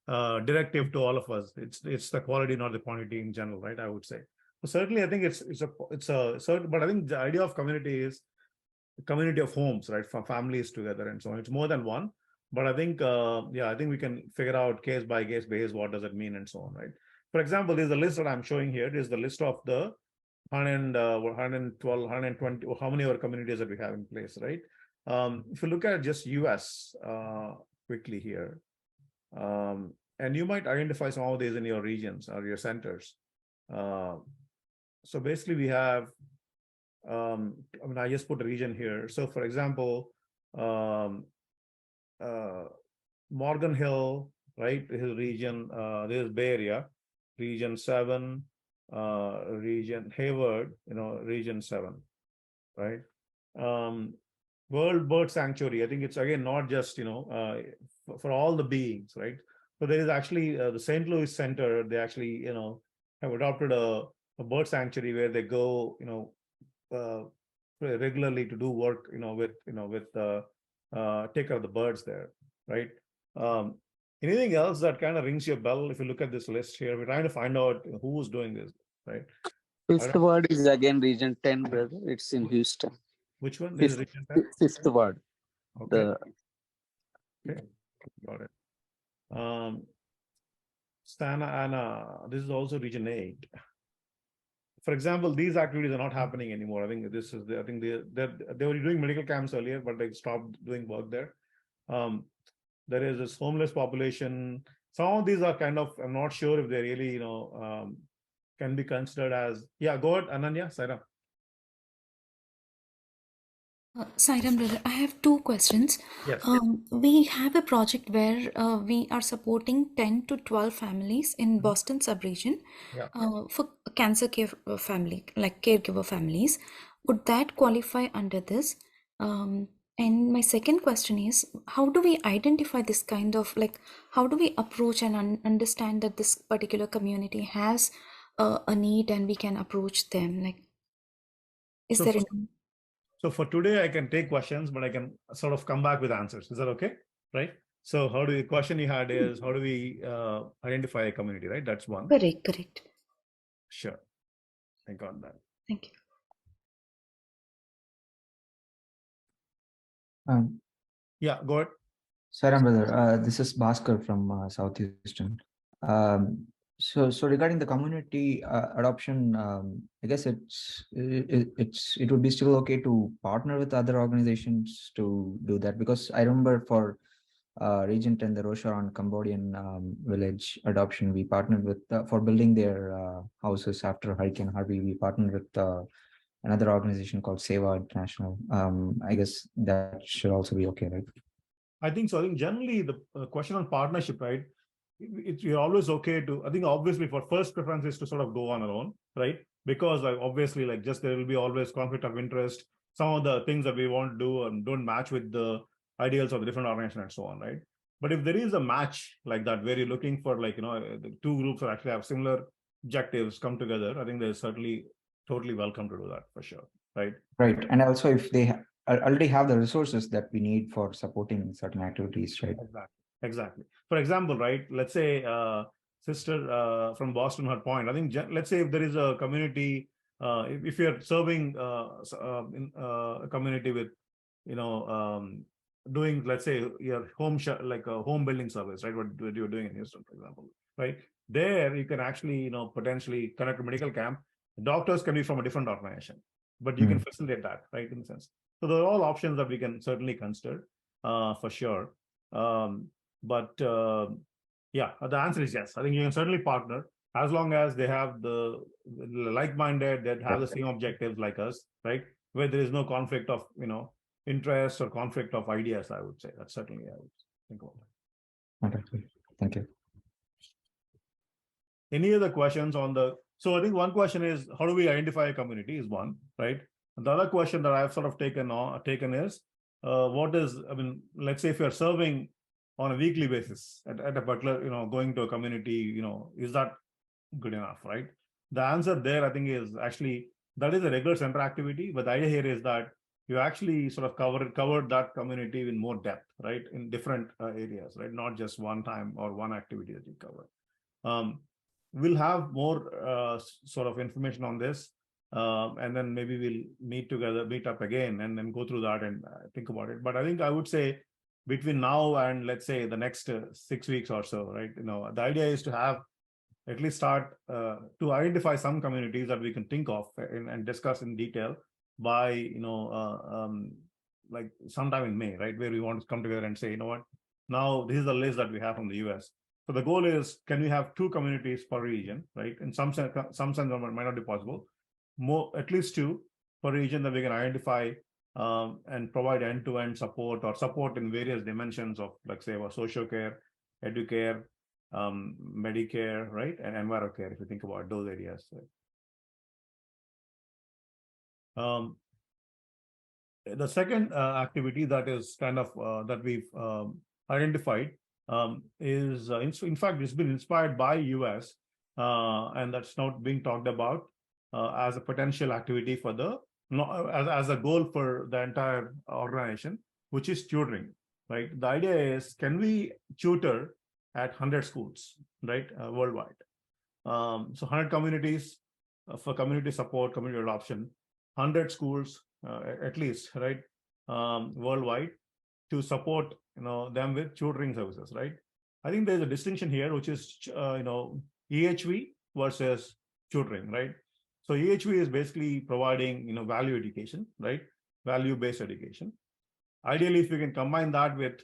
directive to all of us, it's the quality, not the quantity in general, right? I would say. So certainly, I think it's a certain, but I think the idea of community is a community of homes, right? For families together and so on. It's more than one. But I think, I think we can figure out case by case basis, what does it mean and so on, right? For example, there's a list that I'm showing here. Is the list of the 112, 120, or how many of our communities that we have in place, right? If you look at just US quickly here, and you might identify some of these in your regions or your centers. So basically we have, I just put a region here. So for example, Morgan Hill, right? His region, this is Bay Area, region 7, region Hayward, region 7, right? World Bird Sanctuary, I think it's again not just for all the beings, right? So there is actually the St. Louis Center. They actually have adopted a bird sanctuary where they go regularly to do work with take care of the birds there, right? Anything else that kind of rings your bell? If you look at this list here, we're trying to find out who's doing this, right? Fifth word is again region 10, brother. It's in Houston. Which one? This is region 10? Fifth word. Okay. Okay, got it. Santa Ana, this is also region 8. For example, these activities are not happening anymore. I think this is, I think they were doing medical camps earlier, but they stopped doing work there. There is this homeless population. Some of these are kind of, I'm not sure if they really, can be considered as, go ahead, Ananya, Saira. Sairam brother, I have 2 questions. Yes. We have a project where we are supporting 10 to 12 families in Boston sub-region for cancer care family, like caregiver families. Would that qualify under this? And my second question is, how do we identify this kind of, how do we approach and understand that this particular community has a need and we can approach them? Is there any? So for today, I can take questions, but I can sort of come back with answers. Is that okay? Right? So the question you had is, how do we identify a community, right? That's one. Correct. Sure. I got that. Thank you. Go ahead. Saram brother, this is Bhaskar from South Houston. So regarding the community adoption, I guess it would be still okay to partner with other organizations to do that, because I remember for Region 10, the Rosharon Cambodian village adoption, we partnered with for building their houses after Hurricane Harvey. We partnered with another organization called Seva International. I guess that should also be okay, right? I think so. I think generally the question on partnership, right? You're always okay to, I think obviously for first preference is to sort of go on our own, right? Because obviously there will be always conflict of interest. Some of the things that we want to do don't match with the ideals of the different organization and so on, right? But if there is a match like that, where you're looking for the two groups that actually have similar objectives come together, I think they're certainly totally welcome to do that for sure, right? Right. And also if they already have the resources that we need for supporting certain activities, right? Exactly. For example, right, let's say sister from Boston had point. I think let's say if there is a community, if you're serving in a community with, doing, let's say your home like a home building service, right? What you're doing in Houston, for example, right? There you can actually, potentially connect a medical camp. Doctors can be from a different organization, but you can facilitate that, right? In a sense. So those are all options that we can certainly consider for sure. But the answer is yes. I think you can certainly partner as long as they have the like-minded, that have the same objectives like us, right? Where there is no conflict of interest or conflict of ideas. I would say that's certainly I would think about that. Okay, thank you. Any other questions on the? So I think one question is, how do we identify a community is one, right? The other question that I've sort of taken is, what is, I mean, let's say if you're serving on a weekly basis at a particular, going to a community, is that good enough, right? The answer there, I think, is actually that is a regular center activity, but the idea here is that you actually sort of covered that community in more depth, right, in different areas, right, not just one time or one activity that you cover. We'll have more sort of information on this, and then maybe we'll meet up again, and then go through that and think about it. But I think I would say between now and let's say the next 6 weeks or so, right, the idea is to have at least start to identify some communities that we can think of and discuss in detail by like sometime in May, right, where we want to come together and say, you know what, now this is the list that we have from the US. So the goal is, can we have 2 communities per region, right? In some sense it might not be possible. At least 2 per region that we can identify and provide end-to-end support or support in various dimensions of, like, say, our social care, educare, Medicare, right, and EnviroCare, if you think about those areas. The second activity that is kind of that we've identified is, in fact, it's been inspired by US, and that's not being talked about as a potential activity for as a goal for the entire organization, which is tutoring, right? The idea is, can we tutor at 100 schools, right, worldwide? So 100 communities for community support, community adoption, 100 schools at least, right, worldwide, to support them with tutoring services, right? I think there's a distinction here, which is EHV versus tutoring, right? So EHV is basically providing value education, right, value-based education. Ideally, if we can combine that with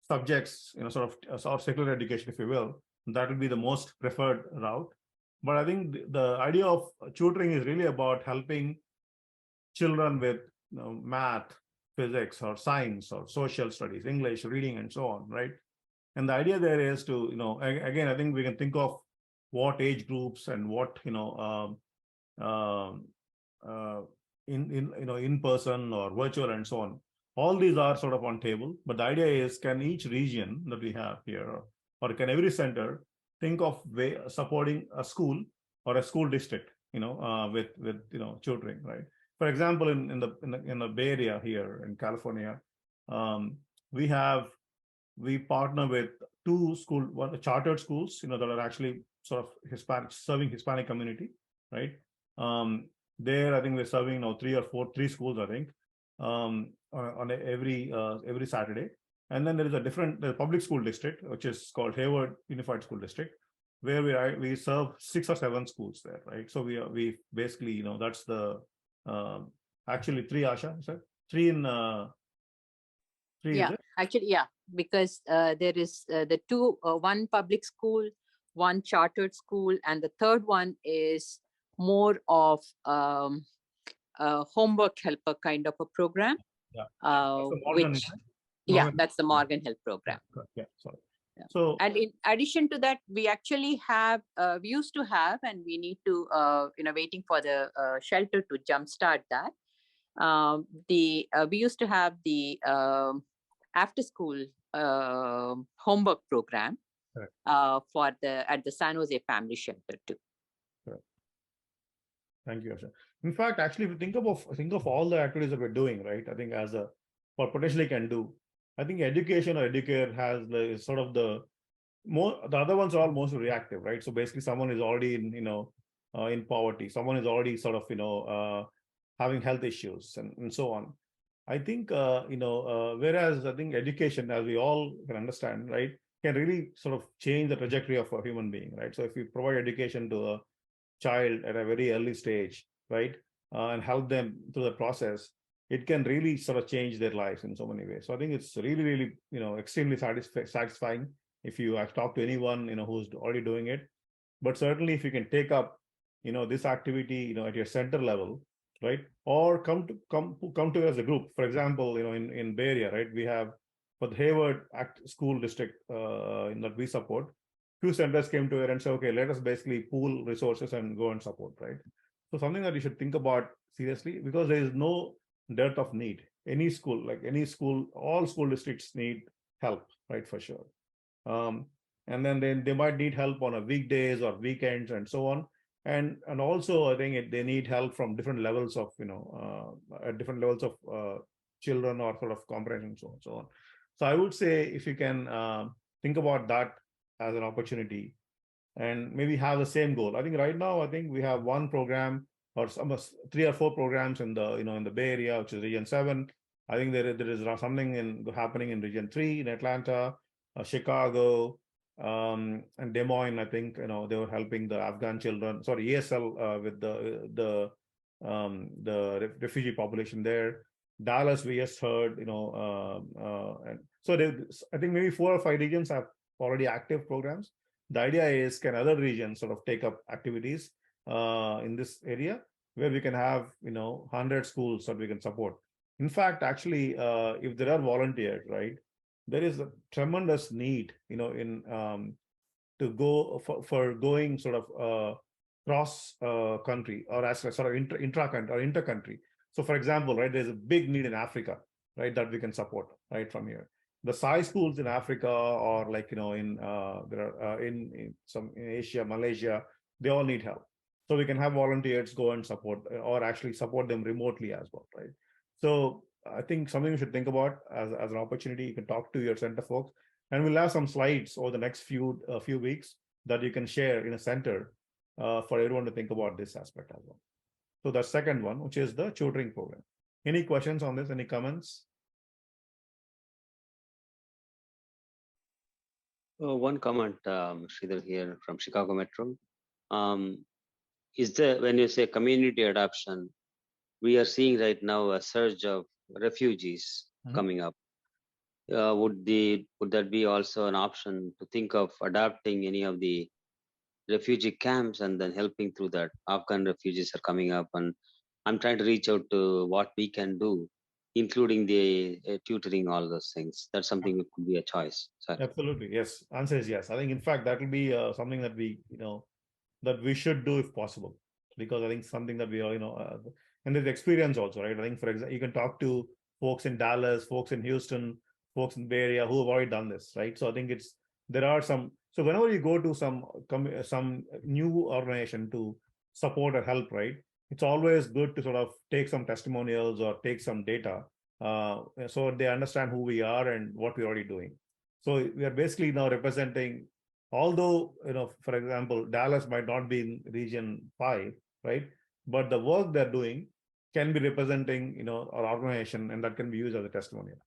subjects, sort of secular education, if you will, that would be the most preferred route. But I think the idea of tutoring is really about helping children with math, physics, or science, or social studies, English, reading, and so on, right? And the idea there is to, again, I think we can think of what age groups and what in person or virtual and so on. All these are sort of on table, but the idea is, can each region that we have here, or can every center think of supporting a school or a school district, with tutoring, right? For example, in the Bay Area here in California, we partner with 2 chartered schools, that are actually sort of serving Hispanic community, right? There, I think we're serving now 3 schools, I think, on every Saturday. And then there is a public school district, which is called Hayward Unified School District, where we serve 6 or 7 schools there, right? So we basically, that's the actually 3, Asha, sir, 3 in 3. Yeah, actually, yeah, because there is the 2, one public school, 1 chartered school, and the third one is more of a homework helper kind of a program. Yeah, that's the Morgan Health program. Yeah, sorry. Yeah. So, and in addition to that, we actually have, we used to have, and we need to, waiting for the shelter to jumpstart that. We used to have the after school homework program at the San Jose Family Shelter too. Correct. Thank you, Asha. In fact, actually, if you think of all the activities that we're doing, right, I think or potentially can do, I think education or educare has sort of the other ones are all mostly reactive, right? So basically, someone is already in poverty, someone is already sort of having health issues and so on. I think whereas I think education, as we all can understand, right, can really sort of change the trajectory of a human being, right? So if you provide education to a child at a very early stage, right, and help them through the process, it can really sort of change their lives in so many ways. So I think it's really, really, extremely satisfying if you have talked to anyone, who's already doing it. But certainly if you can take up, this activity, at your center level, right, or come to as a group. For example, in Bay Area, right, we have for the Hayward School District that we support, few centers came together and said, okay, let us basically pool resources and go and support, right? So something that you should think about seriously, because there is no dearth of need. Any school, like any school, all school districts need help, right, for sure. And then they might need help on a weekdays or weekends and so on. And also, I think they need help from different levels of, at different levels of children or sort of comprehension, so on and so on. So I would say if you can think about that as an opportunity and maybe have the same goal. I think right now, I think we have one program or some 3 or 4 programs in the, in the Bay Area, which is Region 7. I think there is something happening in Region 3 in Atlanta, Chicago, and Des Moines. I think, they were helping the Afghan children, sorry, ESL with the refugee population there. Dallas, we just heard, and so I think maybe 4 or 5 regions have already active programs. The idea is, can other regions sort of take up activities in this area where we can have 100 schools that we can support. In fact, actually, if there are volunteers, right, there is a tremendous need, in to go for going sort of cross country or as sort of intra-country or inter-country. So, for example, right, there's a big need in Africa, right, that we can support right from here. The SSSIO schools in Africa, or like in there are in Asia, Malaysia, they all need help. So we can have volunteers go and support, or actually support them remotely as well, right? So I think something you should think about as an opportunity. You can talk to your center folks, and we'll have some slides over the next few weeks that you can share in a center for everyone to think about this aspect as well. So the second one, which is the tutoring program. Any questions on this? Any comments? One comment, Sridhar here from Chicago Metro. Is there, when you say community adoption, we are seeing right now a surge of refugees coming up. Would that be also an option to think of adapting any of the refugee camps and then helping through that? Afghan refugees are coming up, and I'm trying to reach out to what we can do, including the tutoring, all those things. That's something that could be a choice. Sorry. Absolutely, yes. Answer is yes. I think, in fact, that will be something that we, that we should do if possible, because I think something that we are, and there's experience also, right? I think, for example, you can talk to folks in Dallas, folks in Houston, folks in the Bay Area who have already done this, right? So I think there are some. So whenever you go to some new organization to support or help, right, it's always good to sort of take some testimonials or take some data, so they understand who we are and what we're already doing. So we are basically now representing, although, for example, Dallas might not be in Region 5, right? But the work they're doing can be representing, our organization, and that can be used as a testimonial,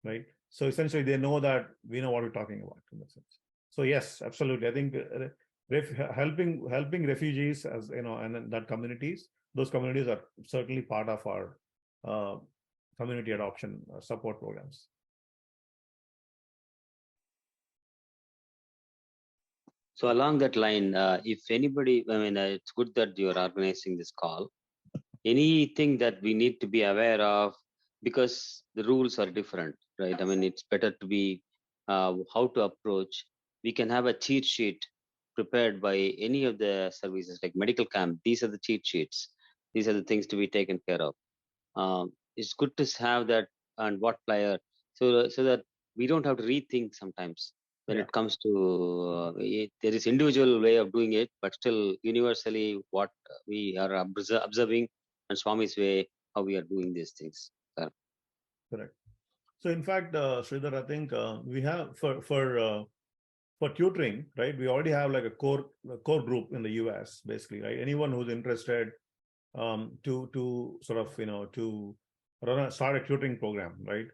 right? So essentially, they know that we know what we're talking about in that sense. So yes, absolutely. I think helping refugees, as and that communities, those communities are certainly part of our community adoption support programs. So along that line, if anybody, it's good that you're organizing this call. Anything that we need to be aware of, because the rules are different, right? It's better to be how to approach. We can have a cheat sheet prepared by any of the services like medical camp. These are the cheat sheets. These are the things to be taken care of. It's good to have that, and what player, so that we don't have to rethink sometimes when it comes to there is individual way of doing it, but still universally what we are observing, and Swami's way how we are doing these things. Correct. So in fact, Sridhar, I think we have for tutoring, right? We already have like a core group in the US, basically, right? Anyone who's interested to sort of to start a tutoring program, right?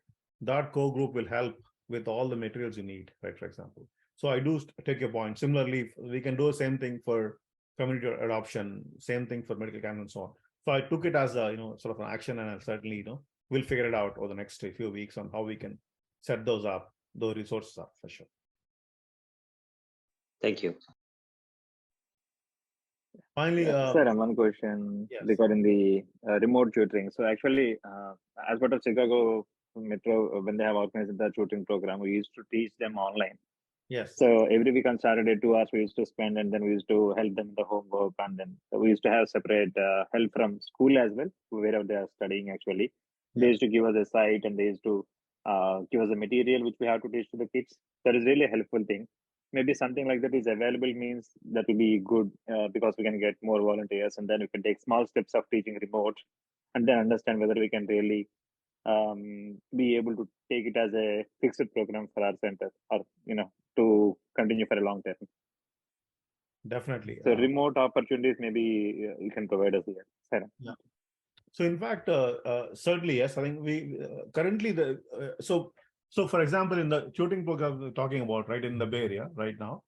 That core group will help with all the materials you need, right? For example. So I do take your point. Similarly, we can do the same thing for community adoption, same thing for medical camp and so on. So I took it as a sort of an action, and I'll certainly we'll figure it out over the next few weeks on how we can set those resources up for sure. Thank you. Finally, sir, one question regarding the remote tutoring. So actually, as part of Chicago Metro, when they have organized the tutoring program, we used to teach them online. Yes. So every week on Saturday, 2 hours we used to spend, and then we used to help them with the homework, and then we used to have separate help from school as well, wherever they are studying. Actually, they used to give us a site, and they used to give us a material which we have to teach to the kids. That is really a helpful thing. Maybe something like that is available means that will be good because we can get more volunteers, and then we can take small steps of teaching remote, and then understand whether we can really be able to take it as a fixed program for our center, or to continue for a long term. Definitely. So remote opportunities, maybe you can provide us here, Sarah. Yeah. So in fact, certainly yes. I think we currently so for example, in the tutoring program we're talking about, right, in the Bay Area right now,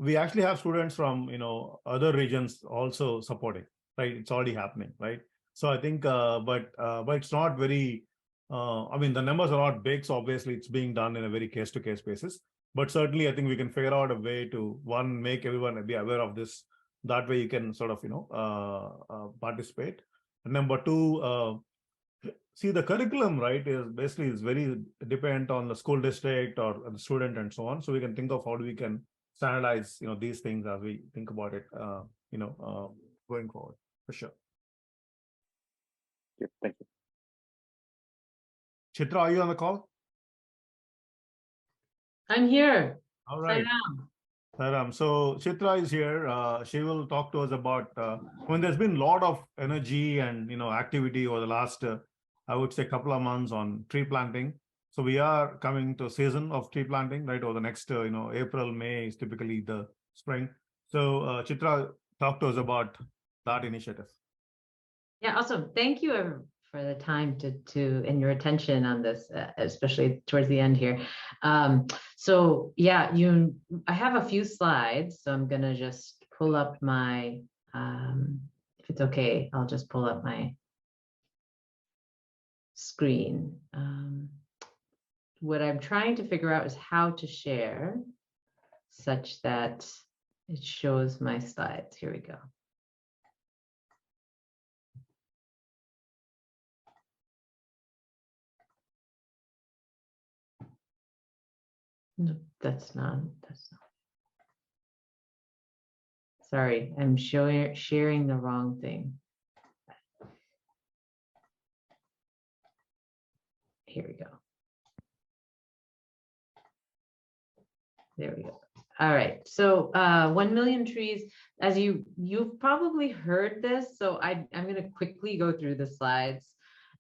we actually have students from other regions also supporting. Right, it's already happening. Right. So I think, but it's not very. I mean, the numbers are not big, so obviously it's being done in a very case-to-case basis. But certainly, I think we can figure out a way to make everyone be aware of this. That way, you can sort of participate. And number two, see, the curriculum, right, is very dependent on the school district or the student and so on. So we can think of how we can standardize these things as we think about it going forward, for sure. Yeah, thank you. Chitra, are you on the call? I'm here. All right. Saram. So Chitra is here. She will talk to us about when there's been a lot of energy and activity over the last, I would say, couple of months on tree planting. So we are coming to a season of tree planting, right? Over the next, April, May is typically the spring. So Chitra, talk to us about that initiative. Yeah, awesome. Thank you for the time to and your attention on this, especially towards the end here. So yeah, I have a few slides, so I'm gonna just pull up my, if it's okay, I'll just pull up my screen. What I'm trying to figure out is how to share such that it shows my slides. Here we go. No, that's not. Sorry, I'm sharing the wrong thing. Here we go. There we go. All right. So 1 million trees, as you've probably heard this, so I'm going to quickly go through the slides.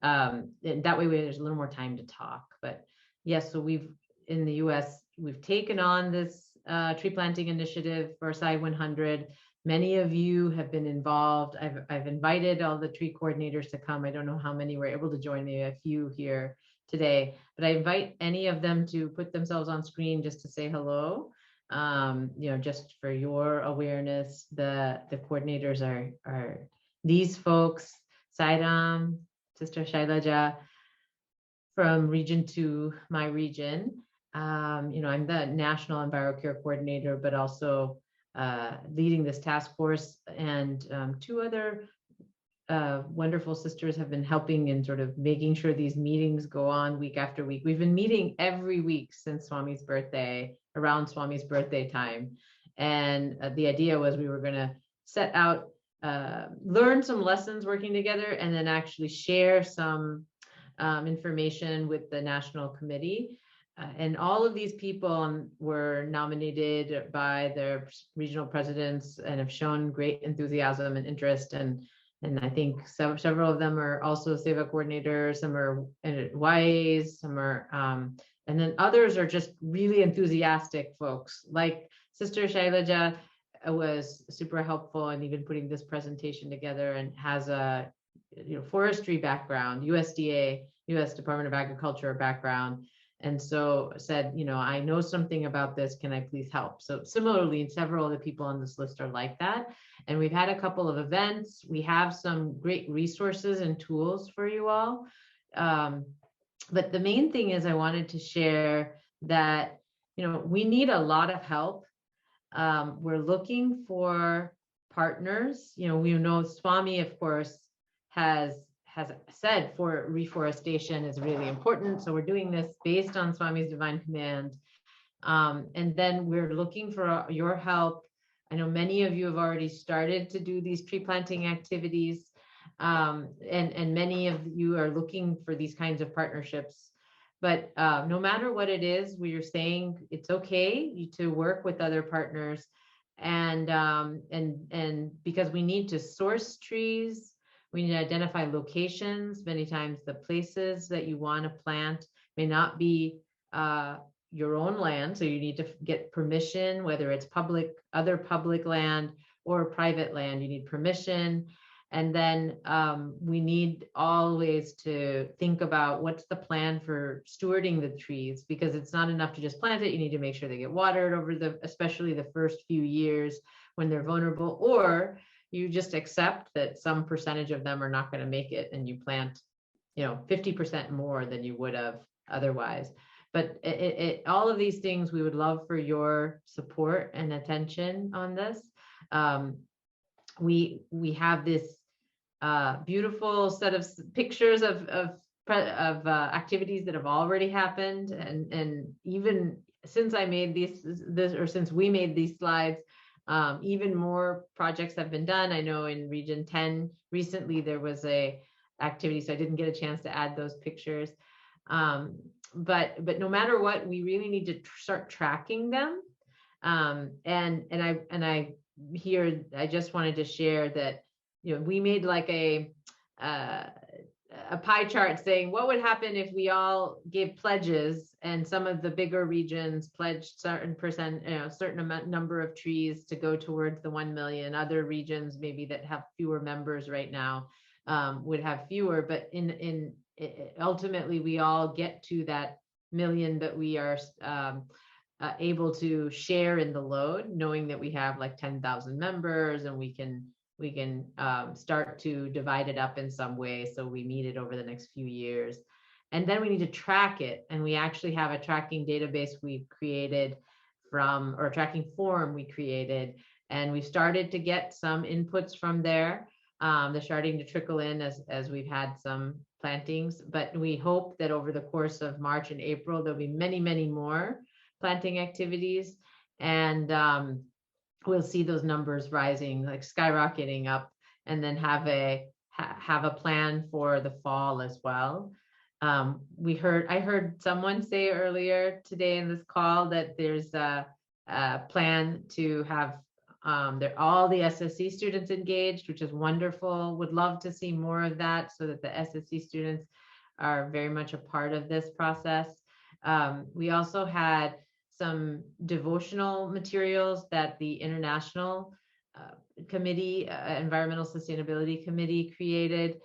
That way there's a little more time to talk. But yes, so in the US, we've taken on this tree planting initiative for SSSIO 100. Many of you have been involved. I've invited all the tree coordinators to come. I don't know how many were able to join me, a few here today, but I invite any of them to put themselves on screen just to say hello. Just for your awareness, the coordinators are these folks: Sairam, Sister Shailaja from Region 2, my region. I'm the National EnviroCare Coordinator, but also leading this task force, and two other wonderful sisters have been helping in sort of making sure these meetings go on week after week. We've been meeting every week since Swami's birthday, around Swami's birthday time. And the idea was we were going to set out, learn some lessons working together, and then actually share some information with the national committee. And all of these people were nominated by their regional presidents and have shown great enthusiasm and interest. And I think several of them are also Seva coordinators, some are YAs, some are, and then others are just really enthusiastic folks. Like Sister Shailaja was super helpful in even putting this presentation together, and has a forestry background, USDA, US Department of Agriculture background. And so said, I know something about this, can I please help? So similarly, several of the people on this list are like that. And we've had a couple of events. We have some great resources and tools for you all. But the main thing is I wanted to share that, we need a lot of help. We're looking for partners. We know Swami, of course, has said reforestation is really important. So we're doing this based on Swami's divine command. And then we're looking for your help. I know many of you have already started to do these tree planting activities, and many of you are looking for these kinds of partnerships. But no matter what it is, we are saying it's okay to work with other partners, and because we need to source trees, we need to identify locations. Many times the places that you want to plant may not be your own land, so you need to get permission, whether it's other public land or private land, you need permission. And then we need always to think about what's the plan for stewarding the trees, because it's not enough to just plant it. You need to make sure they get watered over especially the first few years when they're vulnerable, or you just accept that some percentage of them are not going to make it and you plant, 50% more than you would have otherwise. But all of these things, we would love for your support and attention on this. We have this beautiful set of pictures of activities that have already happened, and even since I made since we made these slides, even more projects have been done. I know in Region 10 recently there was a activity, so I didn't get a chance to add those pictures. But no matter what, we really need to start tracking them. And I just wanted to share that, we made like a pie chart saying what would happen if we all gave pledges, and some of the bigger regions pledged certain number of trees to go towards the 1 million. Other regions maybe that have fewer members right now would have fewer, but ultimately we all get to that million that we are able to share in the load, knowing that we have like 10,000 members, and we can start to divide it up in some way so we meet it over the next few years. And then we need to track it, and we actually have a tracking database we've created or a tracking form we created, and we started to get some inputs from there. They're starting to trickle in as we've had some plantings, but we hope that over the course of March and April, there'll be many, many more planting activities, and we'll see those numbers rising, like skyrocketing up, and then have a plan for the fall as well. I heard someone say earlier today in this call that there's a plan to have all the SSC students engaged, which is wonderful. Would love to see more of that, so that the SSC students are very much a part of this process. We also had some devotional materials that the International Committee, Environmental Sustainability Committee created.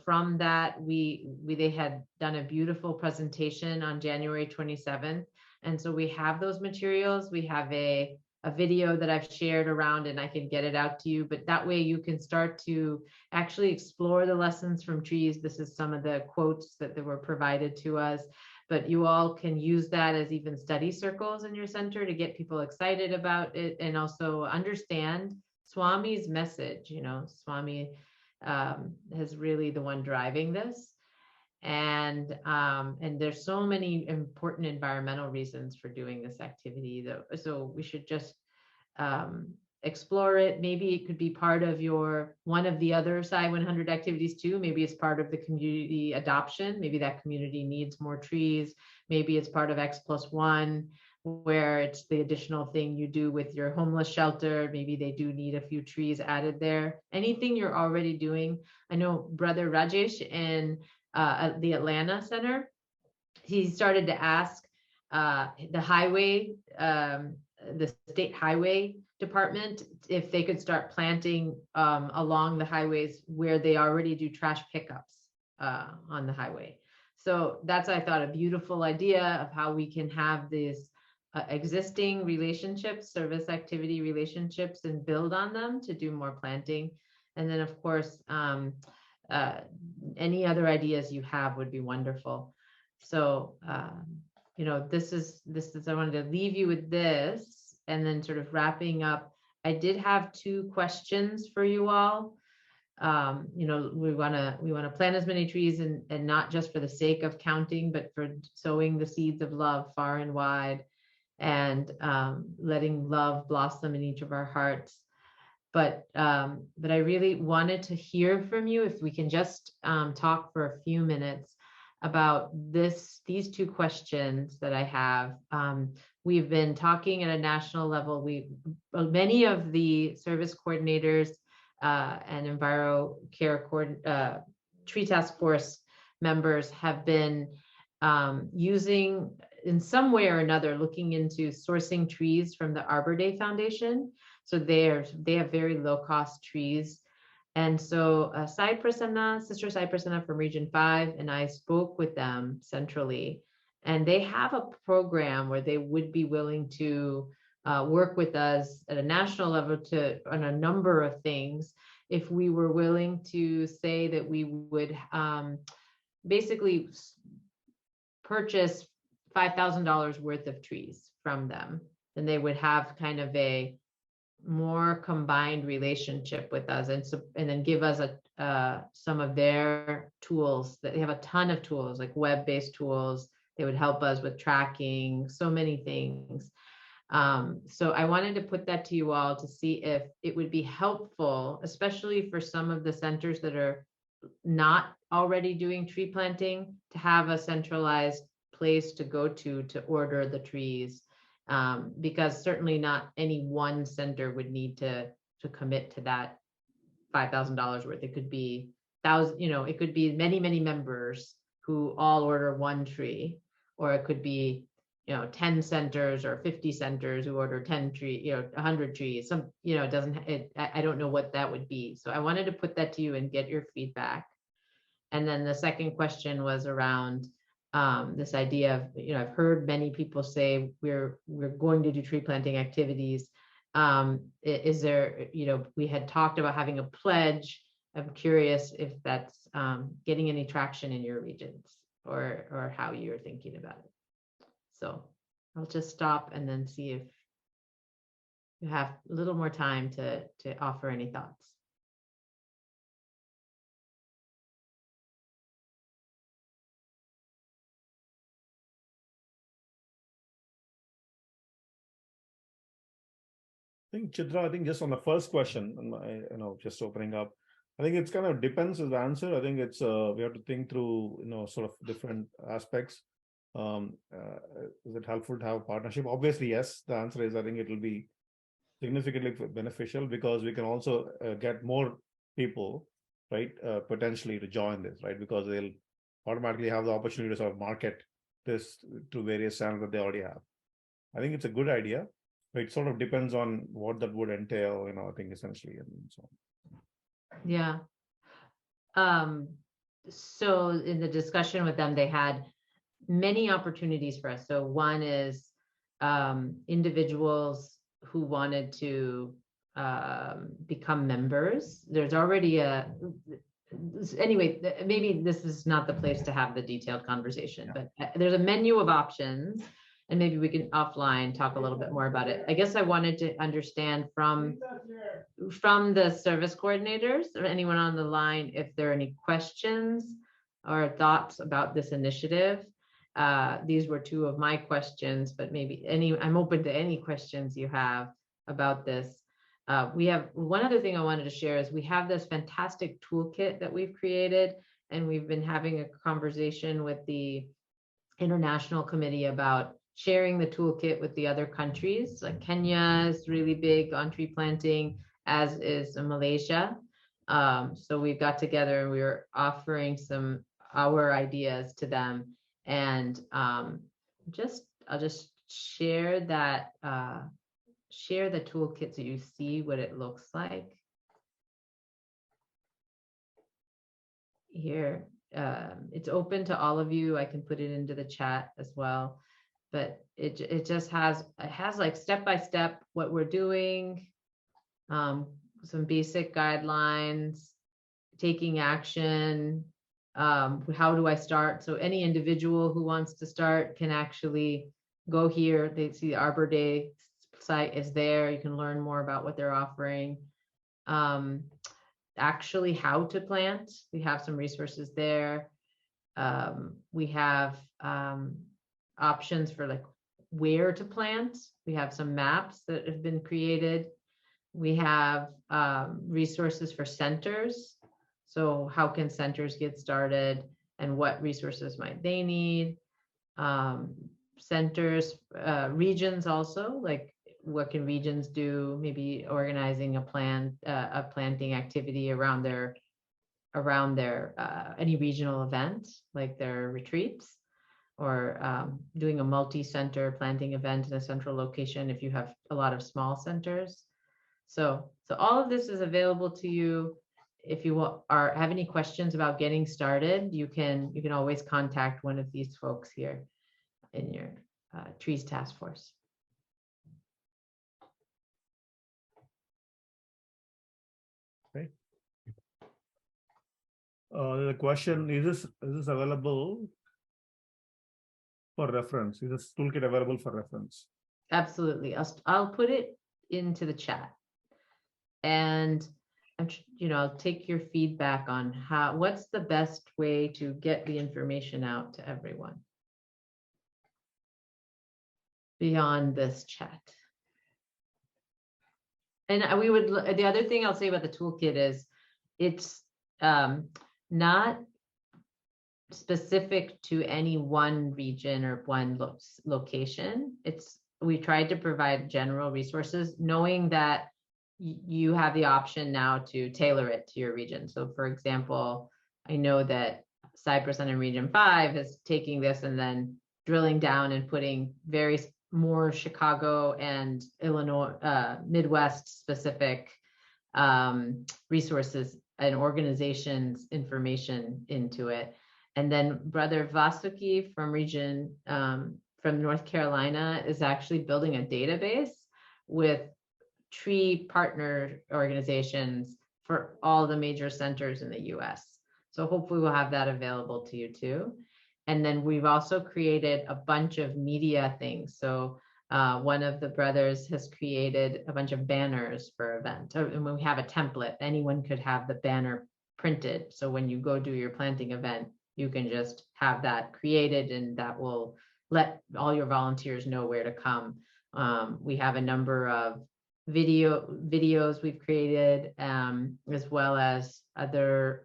From that, they had done a beautiful presentation on January 27th. And so we have those materials. We have a video that I've shared around, and I can get it out to you, but that way you can start to actually explore the lessons from trees. This is some of the quotes that were provided to us, but you all can use that as even study circles in your center to get people excited about it, and also understand Swami's message. Swami is really the one driving this. And there's so many important environmental reasons for doing this activity, though. So we should just explore it. Maybe it could be part of one of the other Sci 100 activities too. Maybe it's part of the community adoption. Maybe that community needs more trees. Maybe it's part of X+1, where it's the additional thing you do with your homeless shelter. Maybe they do need a few trees added there. Anything you're already doing. I know Brother Rajesh and at the Atlanta Center, he started to ask the state highway department if they could start planting along the highways where they already do trash pickups on the highway. So that's, I thought, a beautiful idea of how we can have these existing relationships, service activity relationships, and build on them to do more planting. And then, of course, any other ideas you have would be wonderful. So, this is, I wanted to leave you with this, and then sort of wrapping up. I did have 2 questions for you all. We want to plant as many trees, and not just for the sake of counting, but for sowing the seeds of love far and wide. and letting love blossom in each of our hearts. But I really wanted to hear from you, if we can just talk for a few minutes about these two questions that I have. We've been talking at a national level. Many of the service coordinators and Enviro Care Tree Task Force members have been using, in some way or another, looking into sourcing trees from the Arbor Day Foundation. So they have very low cost trees. And so Sai Prasanna, Sister Sai Prasanna from Region 5, and I spoke with them centrally, and they have a program where they would be willing to work with us at a national level on a number of things, if we were willing to say that we would basically purchase $5,000 worth of trees from them. Then they would have kind of a more combined relationship with us, and then give us some of their tools. That they have a ton of tools, like web-based tools. They would help us with tracking, so many things. So I wanted to put that to you all to see if it would be helpful, especially for some of the centers that are not already doing tree planting, to have a centralized place to go to order the trees. Because certainly not any one center would need to commit to that $5,000 worth. It could be it could be many members who all order one tree, or it could be 10 centers or 50 centers who order 10 trees, 100 trees. I don't know what that would be. So I wanted to put that to you and get your feedback. And then the second question was around this idea of, I've heard many people say we're going to do tree planting activities. Is there, we had talked about having a pledge. I'm curious if that's getting any traction in your regions, or how you're thinking about it. So I'll just stop and then see if you have a little more time to offer any thoughts. I think, Chitra, just on the first question, just opening up, I think it's kind of depends is the answer. I think it's we have to think through sort of different aspects. Is it helpful to have a partnership? Obviously, yes. The answer is I think it will be significantly beneficial, because we can also get more people, right, potentially to join this, right, because they'll automatically have the opportunity to sort of market this to various channels that they already have. I think it's a good idea. It sort of depends on what that would entail, I think essentially, and so on. Yeah. So in the discussion with them, they had many opportunities for us. So one is individuals who wanted to become members. There's already anyway, maybe this is not the place to have the detailed conversation, but there's a menu of options, and maybe we can offline talk a little bit more about it. I guess I wanted to understand from the service coordinators or anyone on the line, if there are any questions or thoughts about this initiative. These were two of my questions, but maybe I'm open to any questions you have about this. We have one other thing I wanted to share is we have this fantastic toolkit that we've created, and we've been having a conversation with the International Committee about sharing the toolkit with the other countries. Like Kenya is really big on tree planting, as is Malaysia. So we got together and we were offering our ideas to them, and I'll just share that. Share the toolkit so you see what it looks like. Here, it's open to all of you. I can put it into the chat as well, but it has like step-by-step what we're doing, some basic guidelines, taking action, how do I start? So any individual who wants to start can actually go here. They see the Arbor Day site is there. You can learn more about what they're offering. Actually, how to plant. We have some resources there. We have options for like where to plant. We have some maps that have been created. We have resources for centers. So how can centers get started and what resources might they need? Centers, regions also, like what can regions do? Maybe organizing a planting activity around their any regional event, like their retreats, or doing a multi-center planting event in a central location if you have a lot of small centers. So all of this is available to you. If you have any questions about getting started, you can always contact one of these folks here in your trees task force. Okay. The question is this available for reference? Is this toolkit available for reference? Absolutely. I'll put it into the chat, and I'll take your feedback on what's the best way to get the information out to everyone beyond this chat. And the other thing I'll say about the toolkit is it's not specific to any one region or one location. We tried to provide general resources, knowing that you have the option now to tailor it to your region. So for example, I know that Cypress in Region 5 is taking this and then drilling down and putting more Chicago and Illinois, Midwest specific resources and organizations information into it. And then Brother Vasuki from from North Carolina is actually building a database with tree partner organizations for all the major centers in the US. So hopefully we'll have that available to you too. And then we've also created a bunch of media things. So one of the brothers has created a bunch of banners for event. And when we have a template, anyone could have the banner printed. So when you go do your planting event, you can just have that created, and that will let all your volunteers know where to come. We have a number of videos we've created, as well as other,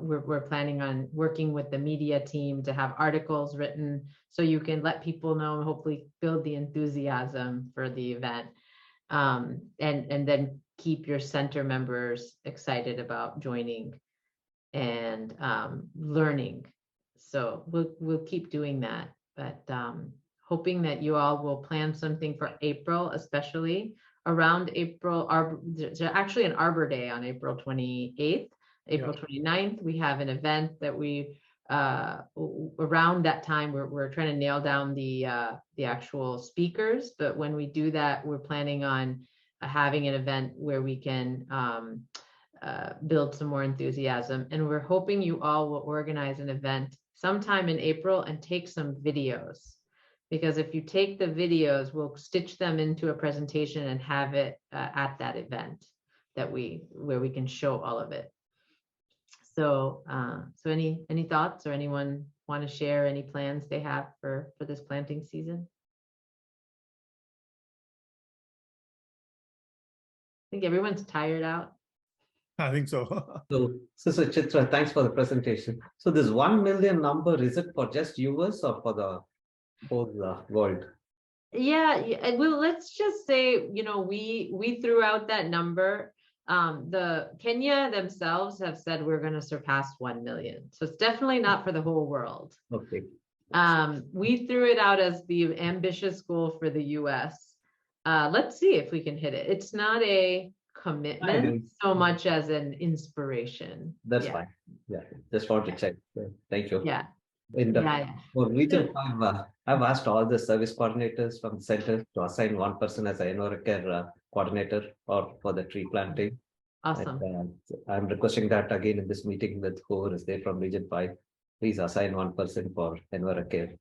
we're planning on working with the media team to have articles written so you can let people know and hopefully build the enthusiasm for the event, and then keep your center members excited about joining and learning. So we'll keep doing that, but hoping that you all will plan something for April, especially around April. There's actually an Arbor Day on April 28th. April 29th, we have an event that around that time, we're trying to nail down the actual speakers. But when we do that, we're planning on having an event where we can build some more enthusiasm. And we're hoping you all will organize an event sometime in April and take some videos. Because if you take the videos, we'll stitch them into a presentation and have it at that event where we can show all of it. So, any thoughts, or anyone want to share any plans they have for this planting season? I think everyone's tired out. I think so. So, Sister Chitra, thanks for the presentation. So this 1 million number, is it for just US or for the whole world? Yeah, well, let's just say, we threw out that number. The Kenya themselves have said we're going to surpass 1 million. So it's definitely not for the whole world. Okay. We threw it out as the ambitious goal for the US. Let's see if we can hit it. It's not a commitment so much as an inspiration. That's fine. Yeah, just want to check. Thank you. Yeah. For Region 5, I've asked all the service coordinators from the center to assign one person as an EnviroCare coordinator or for the tree planting. Awesome. And, I'm requesting that again in this meeting with whoever is there from Region 5. Please assign one person for EnviroCare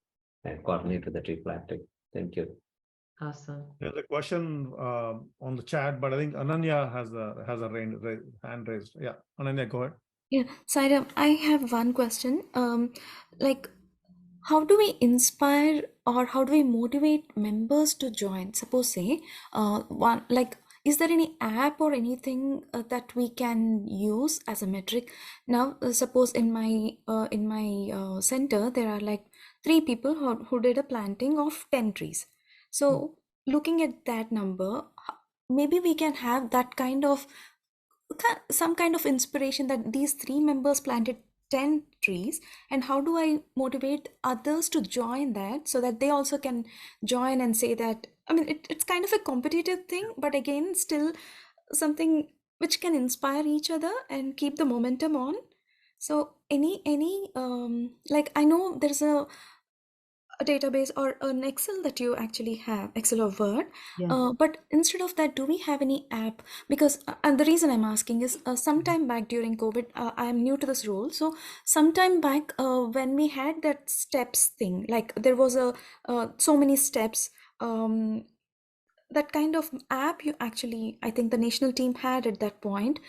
and coordinate with the tree planting. Thank you. Awesome. There's a question on the chat, but I think Ananya has a hand raised. Yeah, Ananya, go ahead. Yeah, Sairam, I have one question. Like, how do we inspire or how do we motivate members to join? Suppose say one like, is there any app or anything that we can use as a metric? Now suppose in my center there are like 3 people who did a planting of 10 trees. So looking at that number, maybe we can have that kind of some kind of inspiration that these 3 members planted 10 trees, and how do I motivate others to join that so that they also can join and say that, I mean, it's kind of a competitive thing, but again still something which can inspire each other and keep the momentum on. So any like, I know there's a database or an Excel that you actually have, Excel or Word. Yeah. But instead of that, do we have any app? Because, and the reason I'm asking is sometime back during COVID, I'm new to this role. So sometime back when we had that steps thing, like there was a so many steps, that kind of app you actually, I think the national team had at that point.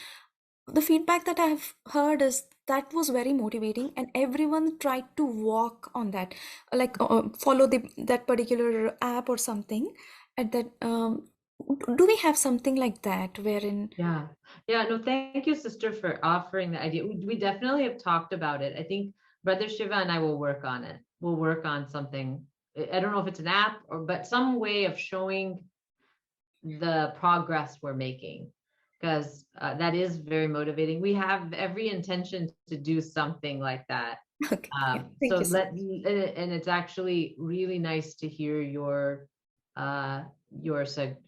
The feedback that I've heard is that was very motivating and everyone tried to walk on that, like follow that particular app or something at that. Do we have something like that wherein? Yeah. No, thank you, sister, for offering the idea. We definitely have talked about it. I think Brother Shiva and I will work on it. We'll work on something. I don't know if it's an app but some way of showing the progress we're making, because that is very motivating. We have every intention to do something like that. Okay. And it's actually really nice to hear your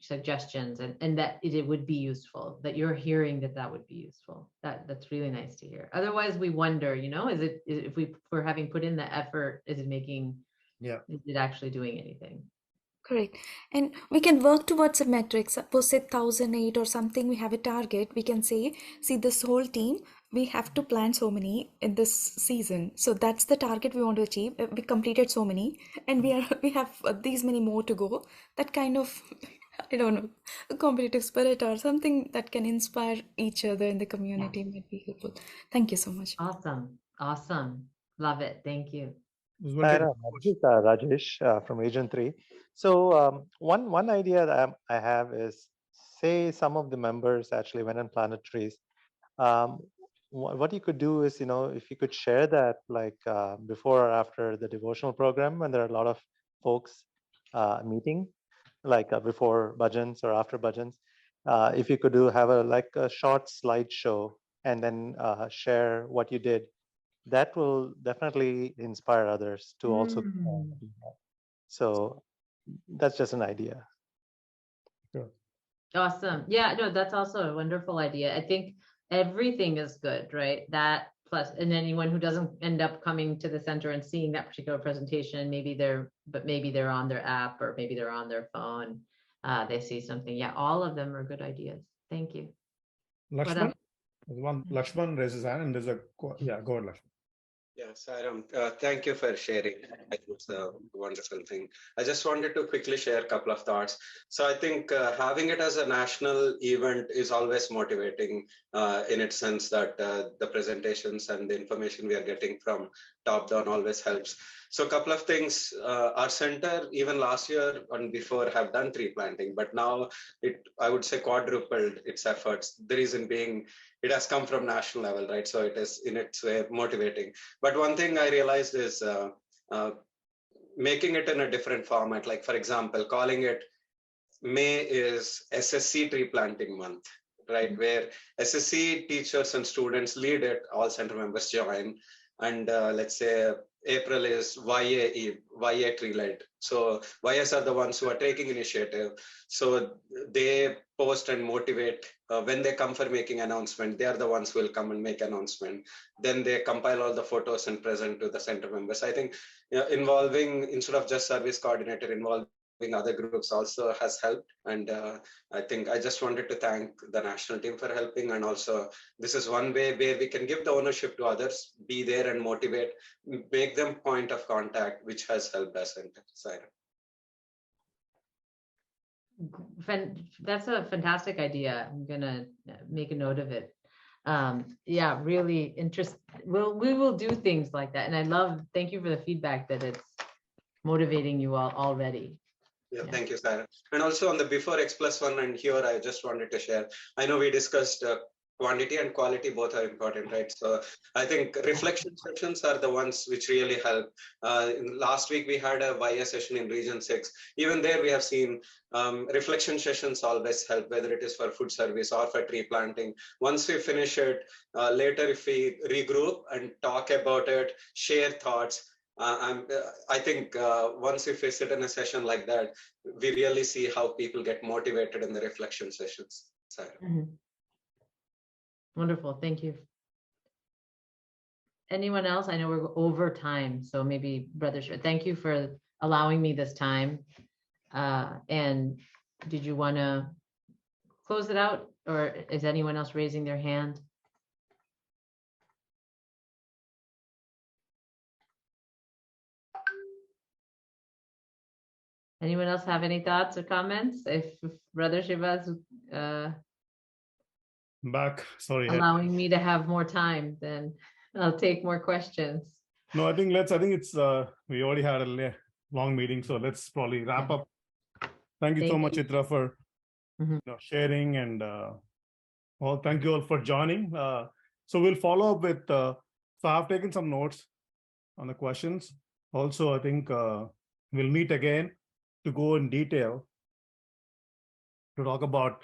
suggestions and that it would be useful, that you're hearing that would be useful. That's really nice to hear. Otherwise we wonder, is it, if we're having put in the effort, is it actually doing anything? Correct. And we can work towards a metric. Suppose say 1,008 or something, we have a target. We can say, see, this whole team, we have to plant so many in this season. So that's the target we want to achieve. We completed so many and we have these many more to go. That kind of, I don't know, a competitive spirit or something that can inspire each other in the community might be helpful. Thank you so much. Awesome. Love it. Thank you. This is Rajesh from Region 3. So one idea that I have is, say some of the members actually went and planted trees. What you could do is, if you could share that like before or after the devotional program, when there are a lot of folks meeting, like before bhajans or after bhajans, if you could have a short slideshow and then share what you did, that will definitely inspire others to also do that. So that's just an idea. Sure. Awesome. Yeah, no, that's also a wonderful idea. I think everything is good, right? That plus, and anyone who doesn't end up coming to the center and seeing that particular presentation, maybe they're on their app or maybe they're on their phone. They see something. Yeah, all of them are good ideas. Thank you. Lakshman? Lakshman raises his hand and there's go ahead, Lakshman. Yes, Sairam, thank you for sharing. I think it's a wonderful thing. I just wanted to quickly share a couple of thoughts. So I think having it as a national event is always motivating in its sense that the presentations and the information we are getting from top down always helps. So a couple of things, our center even last year and before have done tree planting, but now I would say quadrupled its efforts. The reason being it has come from national level, right? So it is in its way motivating. But one thing I realized is making it in a different format. Like for example, calling it May is SSC tree planting month, right? Where SSC teachers and students lead it, all center members join. And let's say April is YA tree led. So YAs are the ones who are taking initiative. So they post and motivate. When they come for making announcement, they are the ones who will come and make announcement. Then they compile all the photos and present to the center members. I think involving, instead of just service coordinator, involving other groups also has helped. And I think I just wanted to thank the national team for helping. And also this is one way where we can give the ownership to others, be there and motivate, make them point of contact, which has helped us. And that's a fantastic idea. I'm gonna make a note of it. Yeah, really interest. We will do things like that. And thank you for the feedback that it's motivating you all already. Yeah, thank you, Sarah. And also on the before X+1 and here, I just wanted to share. I know we discussed quantity and quality, both are important, right? So I think reflection sessions are the ones which really help. Last week, we had a YA session in Region 6. Even there, we have seen reflection sessions always help, whether it is for food service or for tree planting. Once we finish it, later if we regroup and talk about it, share thoughts, I think once if we sit in a session like that, we really see how people get motivated in the reflection sessions. Wonderful, thank you. Anyone else? I know we're over time, so maybe Brother Shre, thank you for allowing me this time. And did you want to close it out, or is anyone else raising their hand? Anyone else have any thoughts or comments? If Brother Shiva's back, sorry, allowing me to have more time, then I'll take more questions. No, I think it's we already had a long meeting, so let's probably wrap up. Thank you so much, Chitra, for sharing, and well, thank you all for joining. So we'll follow up with. So I've taken some notes on the questions. Also, I think we'll meet again to go in detail to talk about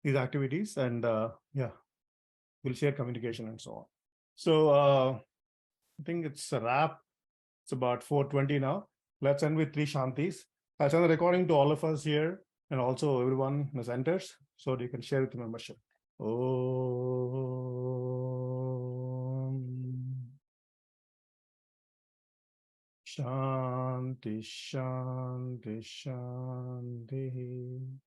these activities, and yeah, we'll share communication and so on. So I think it's a wrap. It's about 4:20 now. Let's end with 3 Shantis. I send the recording to all of us here and also everyone in the centers, so you can share with the membership. Om Shanti Shanti Shanti.